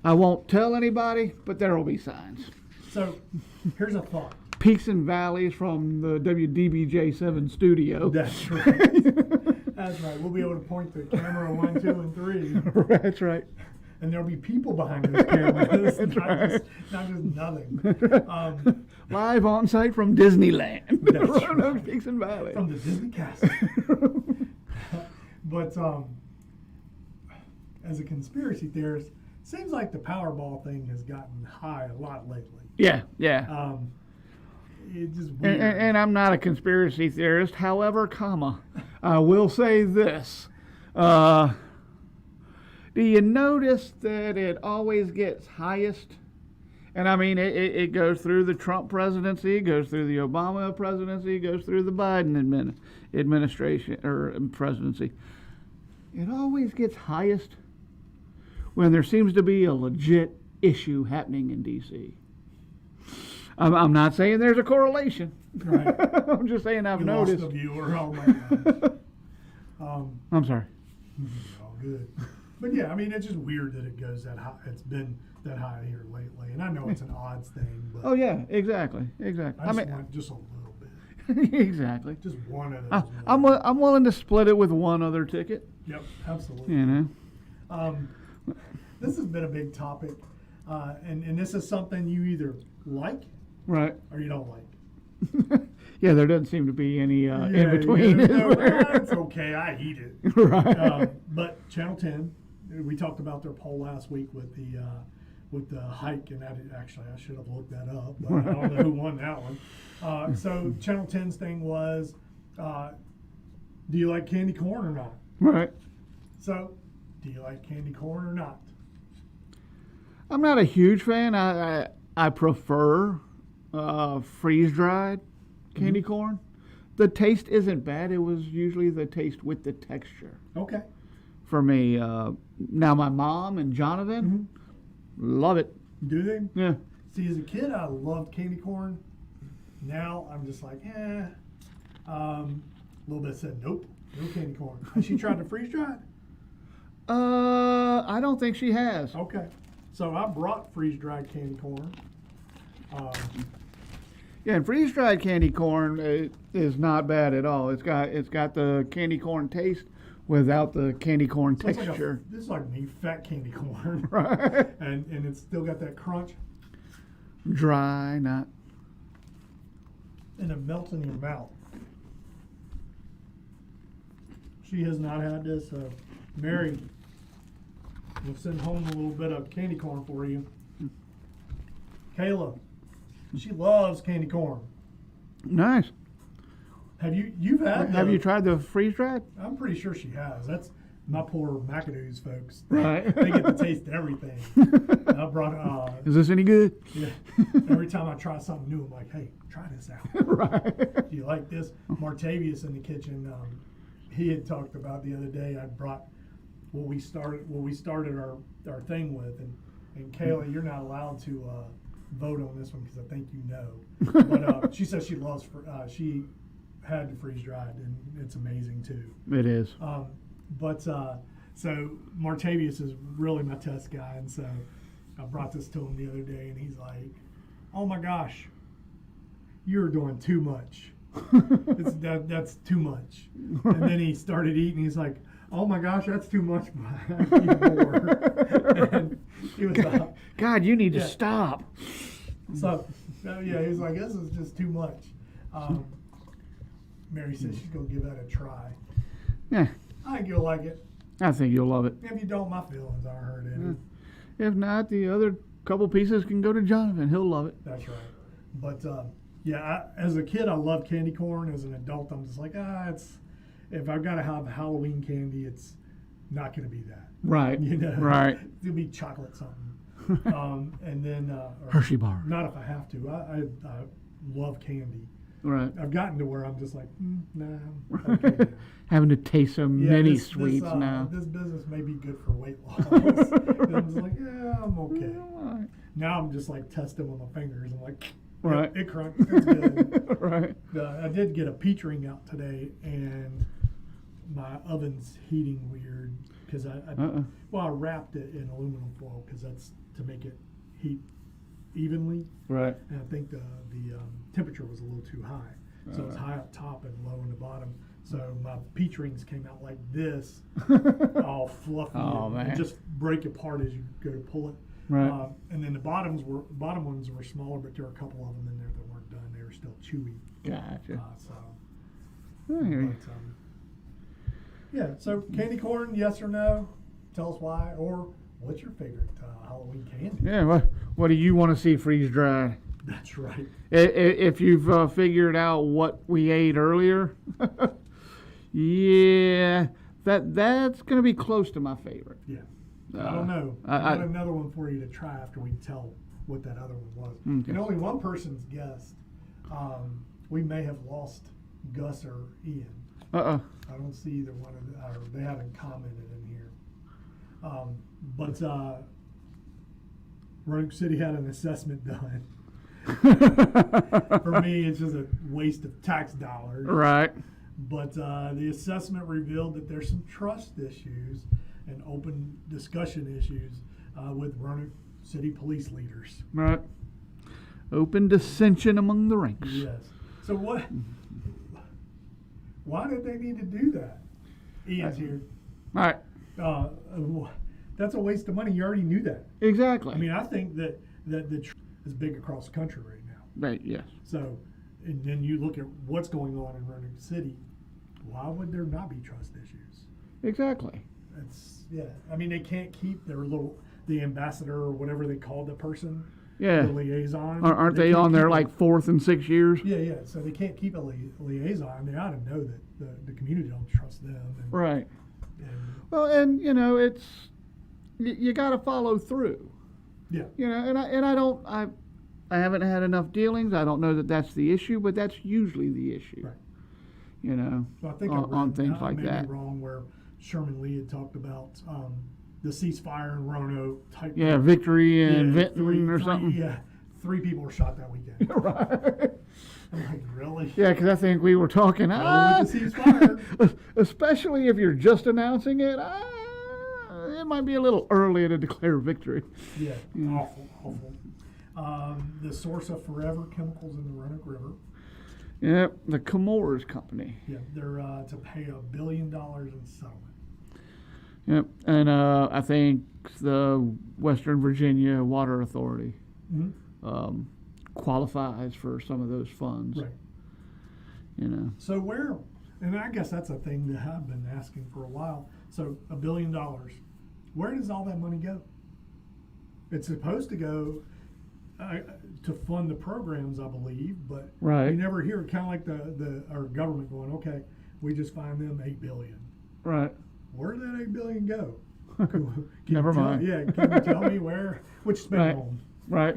I won't tell anybody, but there will be signs. So here's a thought. Peaks and Valleys from the WDBJ7 studio. That's right. That's right. We'll be able to point the camera 1, 2, and 3. That's right. And there'll be people behind those cameras, not just nothing. Live on site from Disneyland. That's Roanoke right. Peaks and Valleys. From the Disney Castle. But as a conspiracy theorist, seems like the Powerball thing has gotten high a lot lately. Yeah, yeah. It's just weird. And I'm not a conspiracy theorist. However, I will say this. Do you notice that it always gets highest? And I mean, it goes through the Trump presidency, it goes through the Obama presidency, it goes through the Biden administration or presidency. It always gets highest when there seems to be a legit issue happening in D.C. I'm not saying there's a correlation. Right. I'm just saying I've We noticed. lost a viewer. Oh my gosh. I'm sorry. All good. But yeah, I mean, it's just weird that it goes that high. It's been that high here lately, and I know it's an odds thing, but Oh yeah, exactly. I just want just a little bit, exactly. just one of those. I'm willing to split it with one other ticket. Yep, absolutely. You know. This has been a big topic, and this is something you either like Right. or you don't like. Yeah, there doesn't seem to be any in between. It's okay. I eat it. Right. But Channel 10, we talked about their poll last week with the hike, and that actually I should have looked that up, but I don't know who won that one. So Channel 10's thing was, do you like candy corn or not? Right. So, do you like candy corn or not? I'm not a huge fan. I prefer freeze dried candy corn. The taste isn't bad. It was usually the taste with the texture Okay. for me. Now my mom and Jonathan love it. Do they? Yeah. See, as a kid, I loved candy corn. Now I'm just like, a little bit said, nope, no candy corn. Has she tried to freeze dry it? I don't think she has. Okay. So I brought freeze dried candy corn. Yeah, and freeze dried candy corn is not bad at all. It's got the candy corn taste without the candy corn So texture. this is like me, fat candy corn. Right. And it's still got that crunch, Dry, not. and it melts in your mouth. She has not had this. Mary, we'll send home a little bit of candy corn for you. Kayla, she loves candy corn. Nice. You've had? Have you tried the freeze dried? I'm pretty sure she has. That's my poor McAdoo's folks. Right. They get to taste everything. I brought Is this any good? yeah. Every time I try something new, I'm like, hey, try this out. Right. Do you like this? Martavius in the kitchen, he had talked about the other day. I brought what we started our thing with, and And Kayla, you're not allowed to vote on this one because I think you know. But she says she loves. She had the freeze dried, and it's amazing too. It is. So Martavius is really my test guy, and so I brought this to him the other day, and he's like, "Oh my gosh, you're doing too much. That's too much." And then he started eating. He's like, "Oh my gosh, that's too much. I have to eat more." And he was God, you need to stop. So yeah, he was like, "This is just too much." Mary says she's gonna give that a try. Yeah, I think you'll like it. I think you'll love it. If you don't, my feelings aren't hurt any. If not, the other couple pieces can go to Jonathan. He'll love it. That's right. But as a kid, I loved candy corn. As an adult, I'm just like, it's if I've got to have Halloween candy, it's not going to be that. Right. You know. Right. It'll be chocolate something. And then Hershey bar. Not if I have to. I love candy. Right. I've gotten to where I'm just like, nah, I'm okay now. Having to taste so many sweets this, now. This business may be good for weight loss. And I'm just like, I'm okay. Right. Now I'm just like testing with my fingers. I'm like, right. It crunches. It's good. Right. I did get a peach ring out today, and my oven's heating weird because I wrapped it in aluminum foil because that's to make it heat evenly. Right. And I think the temperature was a little too high. So it's high up top and low in the bottom. So my peach rings came out like this, all fluffy, and just break apart as you go to pull it. Right. And then the bottom ones were smaller, but there were a couple of them in there that weren't done. They were still chewy. Gotcha. So candy corn, yes or no? Tell us why, or what's your favorite Halloween candy? Yeah. What do you want to see freeze dried? That's right. If you've figured out what we ate earlier, yeah, that's going to be close to my favorite. Yeah. I don't know. I got another one for you to try after we tell what that other one was. Okay. And only one person's guessed. We may have lost Gus or Ian. I don't see either one of them, or they haven't commented in here. But Roanoke City had an assessment done. For me, it's just a waste of tax dollars. Right. But the assessment revealed that there's some trust issues and open discussion issues with Roanoke City police leaders. Right. Open dissension among the ranks. Yes. So why did they need to do that? Ian's here. All right. That's a waste of money. You already knew that. Exactly. I mean, I think that the is big across the country right now. Right. Yes. So, and then you look at what's going on in Roanoke City. Why would there not be trust issues? Exactly. I mean, they can't keep the ambassador or whatever they call the person. Yeah. The liaison. Aren't they on there like 4th and 6th years? Yeah. So they can't keep a liaison. They ought to know that the community don't trust them. Right. Well, and it's you got to follow through. Yeah. I haven't had enough dealings. I don't know that that's the issue, but that's usually the issue. Right. So I think on things like that. I may be wrong where Sherman Lee had talked about the ceasefire in Roanoke type. Yeah, Victory and Vinton or something. Yeah, 3 people were shot that weekend. Right. I'm like, really? Yeah, because I think we were talking. With the ceasefire. Especially if you're just announcing it. It might be a little early to declare victory. Yeah, awful. The source of forever chemicals in the Roanoke River. Yeah, the Comores Company. Yeah, they're to pay $1 billion in settlement. Yep, and I think the Western Virginia Water Authority qualifies for some of those funds. Right. So and I guess that's a thing that I've been asking for a while. So $1 billion, where does all that money go? It's supposed to go to fund the programs, I believe, but right. you never hear kind of like our government going, okay, we just find them $8 billion. Right. Where did that $8 billion go? Never mind. Can you tell me which spent right. on? Right.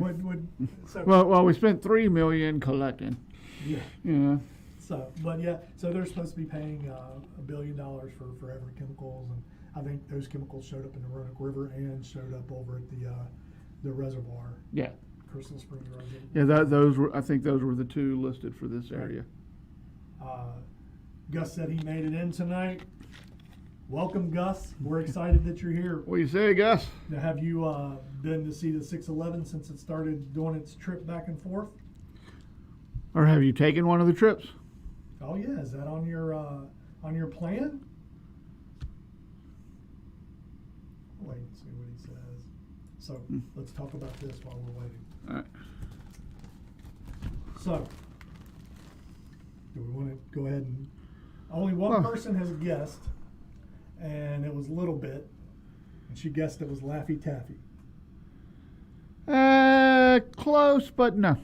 Well, we spent $3 million collecting. Yeah. So they're supposed to be paying $1 billion for forever chemicals, and I think those chemicals showed up in the Roanoke River and showed up over at the the reservoir. Yeah. Crystal Springs Reservoir. Yeah, those were. I think those were the two listed for this area. Gus said he made it in tonight. Welcome, Gus. We're excited that you're here. What do you say, Gus? Now, have you been to see the 611 since it started doing its trip back and forth? Or have you taken one of the trips? Oh yeah, is that on your plan? Wait and see what he says. So let's talk about this while we're waiting. All right. So, do we want to go ahead and? Only one person has guessed, and it was Little Bit, and she guessed it was Laffy Taffy. Close, but no.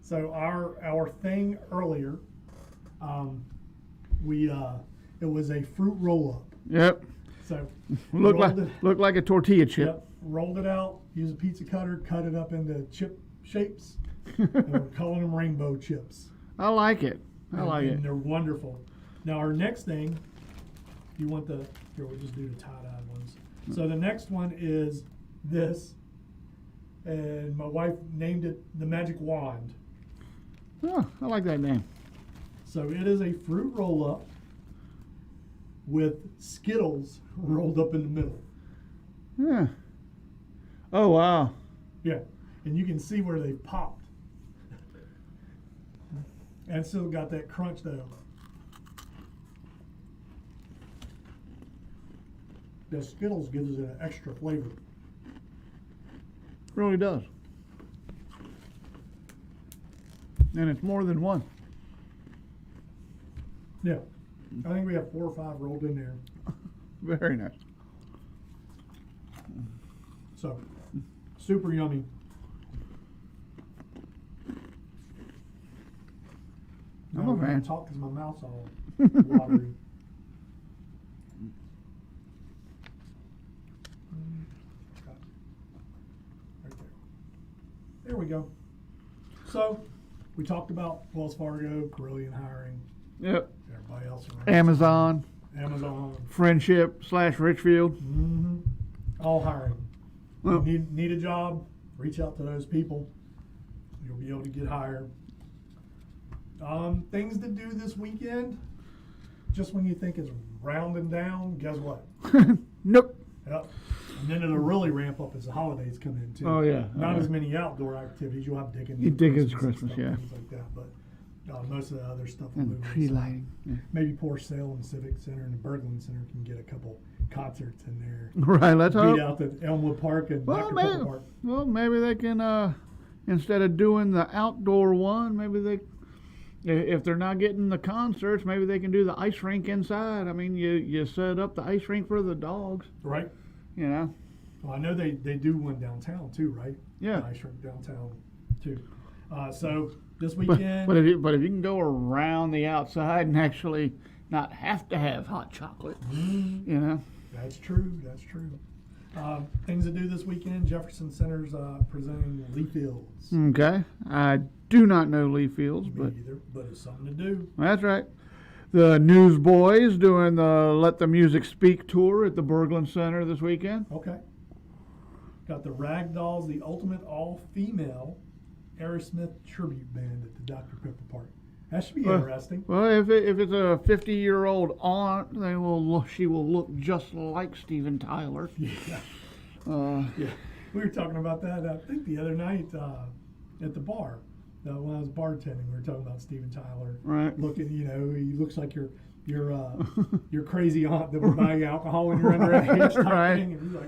So our thing earlier, it was a fruit roll up. Yep. So looked like a tortilla chip. Yep. Rolled it out. Use a pizza cutter. Cut it up into chip shapes. And we're calling them rainbow chips. I like it. I like it. And they're wonderful. Now our next thing, you want here we'll just do the tie-dye ones. So the next one is this, and my wife named it the Magic Wand. Oh, I like that name. So it is a fruit roll-up with Skittles rolled up in the middle. Yeah. Oh, wow. Yeah, and you can see where they popped. And still got that crunch though. The Skittles gives it an extra flavor. Really does. And it's more than one. Yeah, I think we have 4 or 5 rolled in there. Very nice. So, super yummy. I'm a fan. Talk because my mouth's all watery. Right there. There we go. So, we talked about Wells Fargo, Carillion hiring. Yep. Everybody else around. Amazon. Friendship / Richfield. Mm-hmm. All hiring. Well, You need a job, reach out to those people. You'll be able to get hired. Things to do this weekend. Just when you think it's rounding down, guess what? nope. Yep. And then it'll really ramp up as the holidays come in too. Oh, yeah. Not as many outdoor activities. You'll have Dickens. Christmas, stuff, yeah. Things like that, but most of the other stuff will And move tree inside. lighting. Yeah. Maybe Port-Salem Civic Center and the Berglund Center can get a couple concerts in there. Right, let's hope. Beat out at Elmwood Park and Dr. Pepper Park. Well, maybe they can, instead of doing the outdoor one, maybe they, if they're not getting the concerts, maybe they can do the ice rink inside. I mean, you set up the ice rink for the dogs. Right. You know? Well, I know they do one downtown too, right? Yeah. The ice rink downtown too. So this weekend. But if you can go around the outside and actually not have to have hot chocolate, you know? That's true. That's true. Things to do this weekend. Jefferson Center's presenting Lee Fields. Okay. I do not know Lee Fields, Me but either, but it's something to do. that's right. The Newsboys doing the Let the Music Speak tour at the Berglund Center this weekend. Okay. Got the Ragdolls, the ultimate all-female Aerosmith tribute band at the Dr. Pepper Park. That should be interesting. Well, if it's a 50-year-old aunt, she will look just like Steven Tyler. Yeah. Yeah. We were talking about that, I think, the other night at the bar. When I was bartending, we were talking about Steven Tyler. Right. Looking, he looks like your crazy aunt that would buy you alcohol when you're underage. Type Right. thing. And he's like,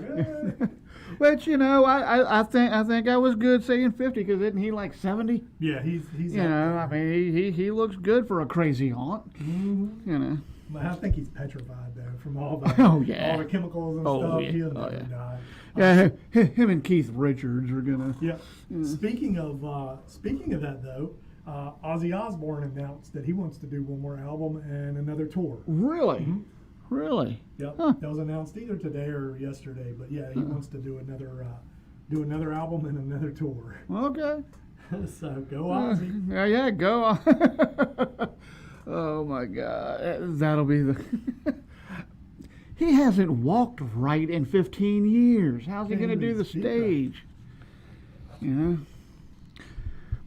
Which, I think I was good saying 50, because isn't he like 70? Yeah, he's. I mean, he looks good for a crazy aunt. Mm-hmm. You know. I think he's petrified though from all the Oh, yeah. all the chemicals and Oh, stuff. yeah. He'll Oh, never yeah. die. Yeah, him and Keith Richards are gonna. Yeah. Speaking of that though, Ozzy Osbourne announced that he wants to do one more album and another tour. Really? Mhm. Really? Yep. Huh. That was announced either today or yesterday. But yeah, he wants to do another album and another tour. Okay. So go Ozzy. Yeah, go on. Oh my God, that'll be the. He hasn't walked right in 15 years. How's he Can't going to do even the speak stage? You know?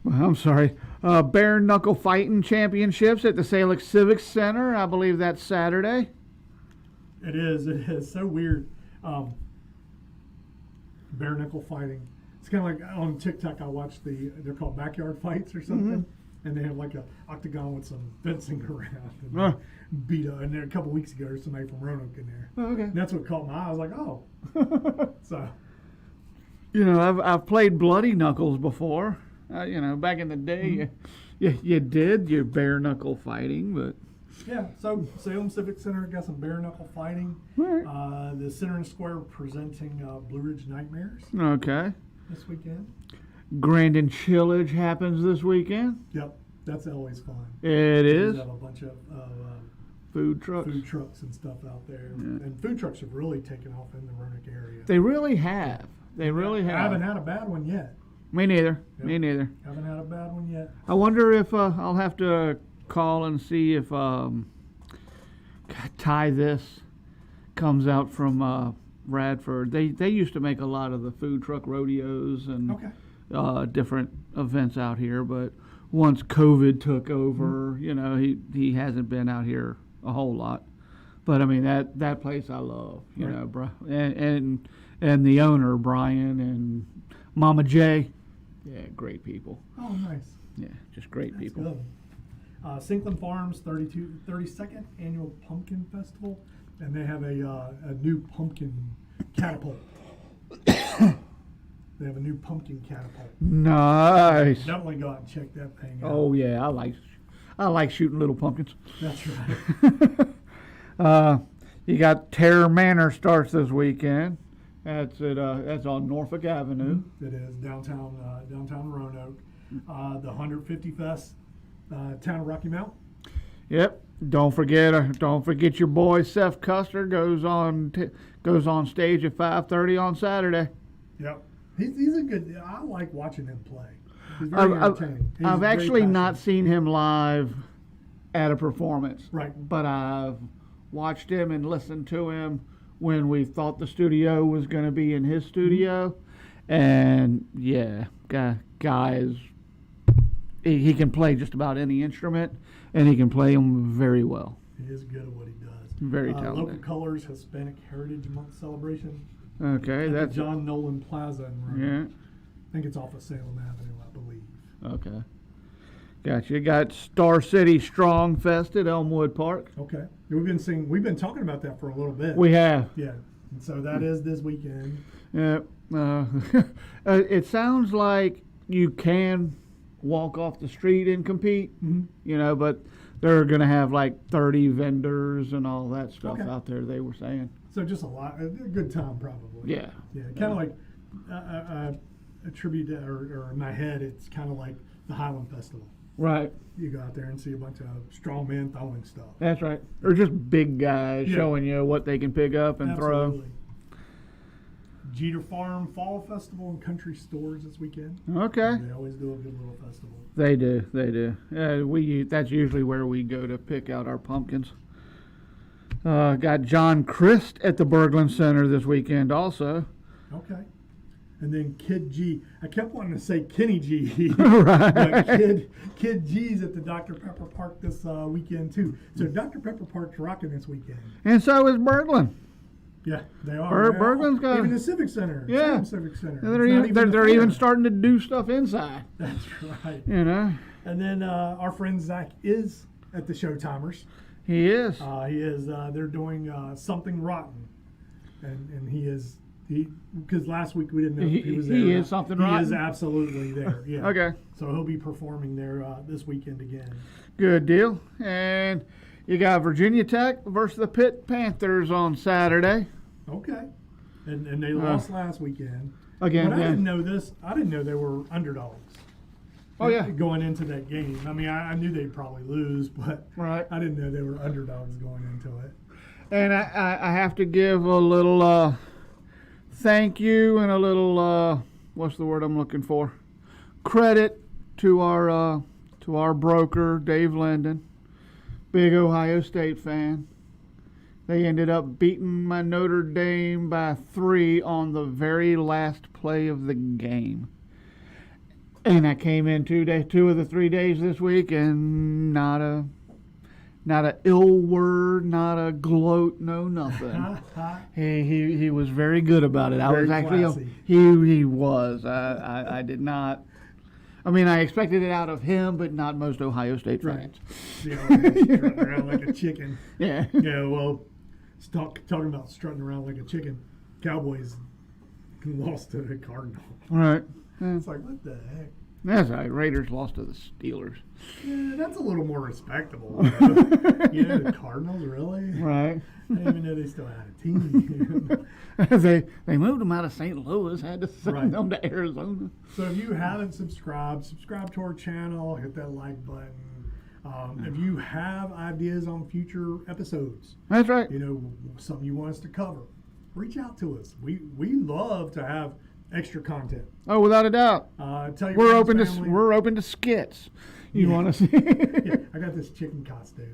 Well, I'm sorry. Bare Knuckle Fighting Championships at the Salix Civic Center. I believe that's Saturday. It is. It is so weird. Bare knuckle fighting. It's kind of like on TikTok. I watched they're called backyard fights or something, and they have like a octagon with some fencing around and beat up. And then a couple weeks ago, there's somebody from Roanoke in there. Oh, okay. And that's what caught my eye. I was like, oh. So. You know, I've played Bloody Knuckles before. You know, back in the day, you did your bare knuckle fighting, but. Yeah, so Salem Civic Center got some bare knuckle fighting. Right. The Center and Square presenting Blue Ridge Nightmares Okay. this weekend. Grandin Chillage happens this weekend. Yep, that's always fun. It is. They have a bunch of Food trucks. food trucks and stuff out there. Yeah. And food trucks have really taken off in the Roanoke area. They really have. They really I have. haven't had a bad one yet. Me neither. Yep. Me neither. Haven't had a bad one yet. I wonder if I'll have to call and see if Ty This comes out from Radford. They used to make a lot of the food truck rodeos and Okay. different events out here, but once COVID took over, you know, he hasn't been out here a whole lot. But I mean that place I love, you Right. know, and the owner Brian and Mama J, yeah, great people. Oh, nice. Yeah, just great That's people. good. Sinklin Farms 32nd Annual Pumpkin Festival, and they have a new pumpkin catapult. They have a new pumpkin catapult. Nice. Definitely go out and check that thing out. Oh yeah, I like shooting little pumpkins. That's right. You got Terror Manor starts this weekend. That's on Norfolk Avenue. It is downtown Roanoke. The 150 Fest, town of Rocky Mount. Yep. Don't forget your boy Seth Custer goes on stage at 5:30 on Saturday. Yep. He's a good. I like watching him play. He's very entertaining. He's I've very actually not passionate. seen him live at a performance. Right. But I've watched him and listened to him when we thought the studio was going to be in his studio. And yeah, guy is, he can play just about any instrument, and he can play them very well. He is good at what he does. Very Local talented. Colors Hispanic Heritage Month celebration. Okay, At the that's John Nolan Plaza in Roanoke. yeah. I think it's off of Salem Avenue, I believe. Okay. Gotcha. Got Star City Strong Fest at Elmwood Park. Okay. We've been talking about that for a little bit. We have. Yeah. And so that is this weekend. Yeah. It sounds like you can walk off the street and compete, you know, but they're going to have like 30 vendors and all that stuff Okay. out there, they were saying. So just a good time probably. Yeah. Yeah. Kind of like a tribute to, or in my head, it's kind of like the Highland Festival. Right. You go out there and see a bunch of strong men throwing stuff. That's right. Or just big guys Yeah. showing you what they can pick up and Absolutely. Jeter Farm Fall Festival and Country Stores this weekend. throw. Okay. They always do a good little festival. They do. That's usually where we go to pick out our pumpkins. Got John Christ at the Berglund Center this weekend also. Okay. And then Kid G. I kept wanting to say Kenny G. Right. But Kid G's at the Dr. Pepper Park this weekend too. So Dr. Pepper Park's rocking this weekend. And so is Berglund. Yeah, they are. Berglund's got even the Civic Center. Yeah. Same Civic Center. And they're even starting to do stuff inside. That's right. You know. And then our friend Zach is at the Showtimers. He is. He is. They're doing Something Rotten, and because last week we didn't know if he was there. He or is not. Something He Rotten? is absolutely there. Yeah. Okay. So he'll be performing there this weekend again. Good deal. And you got Virginia Tech versus the Pitt Panthers on Saturday. Okay. And they lost last weekend. Again, But I yeah. didn't know this. I didn't know they were underdogs. Oh, yeah. Going into that game. I mean, I knew they'd probably lose, but Right. I didn't know they were underdogs going into it. And I have to give a little thank you and a little what's the word I'm looking for? Credit to our broker Dave Linden, big Ohio State fan. They ended up beating my Notre Dame by 3 on the very last play of the game. And I came in 2 of the 3 days this week, and not a ill word, not a gloat, no nothing. he was very good about it. I Very was actually classy. he was. I did not. I mean, I expected it out of him, but not most Ohio State fans. Strutting around like a chicken. Yeah. Yeah, well, talking about strutting around like a chicken, Cowboys lost to the Cardinals. Right. It's like, what the heck? That's right. Raiders lost to the Steelers. Yeah, that's a little more respectable. The Cardinals, really? Right. I didn't even know they still had a team. they moved them out of St. Louis, had to send them to Arizona. So if you haven't subscribe to our channel, hit that like button. If you have ideas on future episodes, That's right. something you want us to cover, reach out to us. We love to have extra content. Oh, without a doubt. Tell your We're friends, open family. to skits. You want to see? Yeah, I got this chicken costume.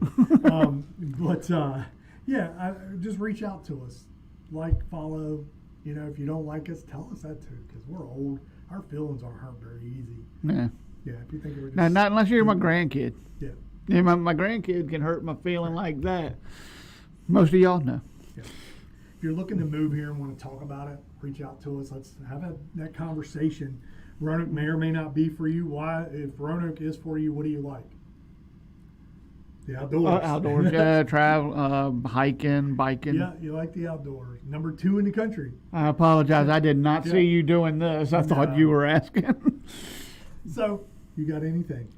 Just reach out to us. Like, follow. If you don't like us, tell us that too, because we're old. Our feelings aren't hurt very easy. Yeah. Yeah, if you think we're just Not unless you're my grandkid. Yeah. Yeah, my grandkid can hurt my feeling like that. Most of y'all know. Yeah. If you're looking to move here and want to talk about it, reach out to us. Let's have that conversation. Roanoke may or may not be for you. Why? If Roanoke is for you, what do you like? The outdoors. Outdoors, yeah, travel, hiking, biking. Yeah, you like the outdoors. Number 2 in the country. I apologize. I did not see you doing this. I thought you were asking. So, you got anything?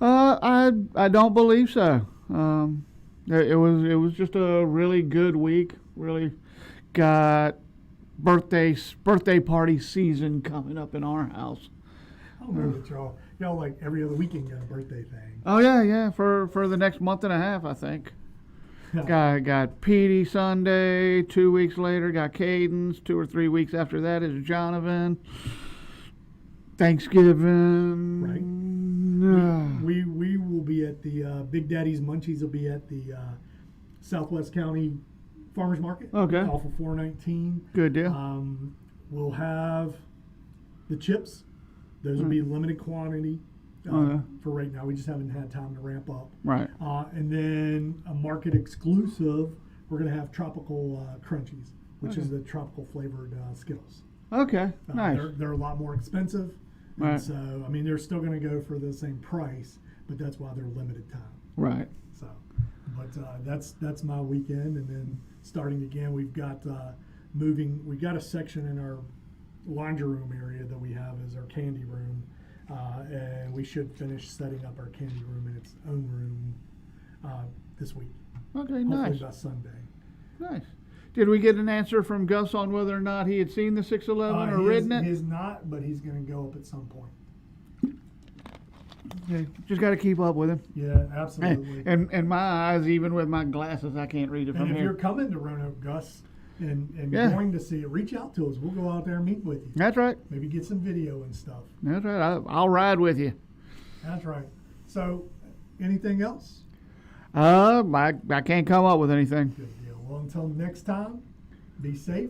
I don't believe so. It was just a really good week. Really got birthday party season coming up in our house. I don't know that y'all like every other weekend got a birthday thing. Oh yeah, for the next month and a half, I think. Got Petey Sunday. 2 weeks later, got Cadence. 2 or 3 weeks after that is Jonathan. Thanksgiving. Right. We will be at the Big Daddy's Munchies will be at the Southwest County Farmers Market. Okay. Off of 419. Good deal. We'll have the chips. Those will be limited quantity for right now. We just haven't had time to ramp up. Right. And then a market exclusive, we're going to have tropical crunchies, which is the tropical flavored Skittles. Okay. Nice. They're a lot more expensive. Right. And so, I mean, they're still going to go for the same price, but that's why they're limited time. Right. So, but that's my weekend, and then starting again, we've got we've got a section in our laundry room area that we have as our candy room, and we should finish setting up our candy room in its own room this week. Okay. Hopefully Nice. by Sunday. Nice. Did we get an answer from Gus on whether or not he had seen the 611 or ridden it? He is not, but he's going to go up at some point. Okay. Just got to keep up with him. Yeah, absolutely. And my eyes, even with my glasses, I can't read it from And if here. you're coming to Roanoke, Gus, and Yeah. going to see it, reach out to us. We'll go out there and meet with you. That's right. Maybe get some video and stuff. That's right. I'll ride with you. That's right. So, anything else? I can't come up with anything. Good deal. Well, until next time, be safe.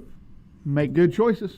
Make good choices.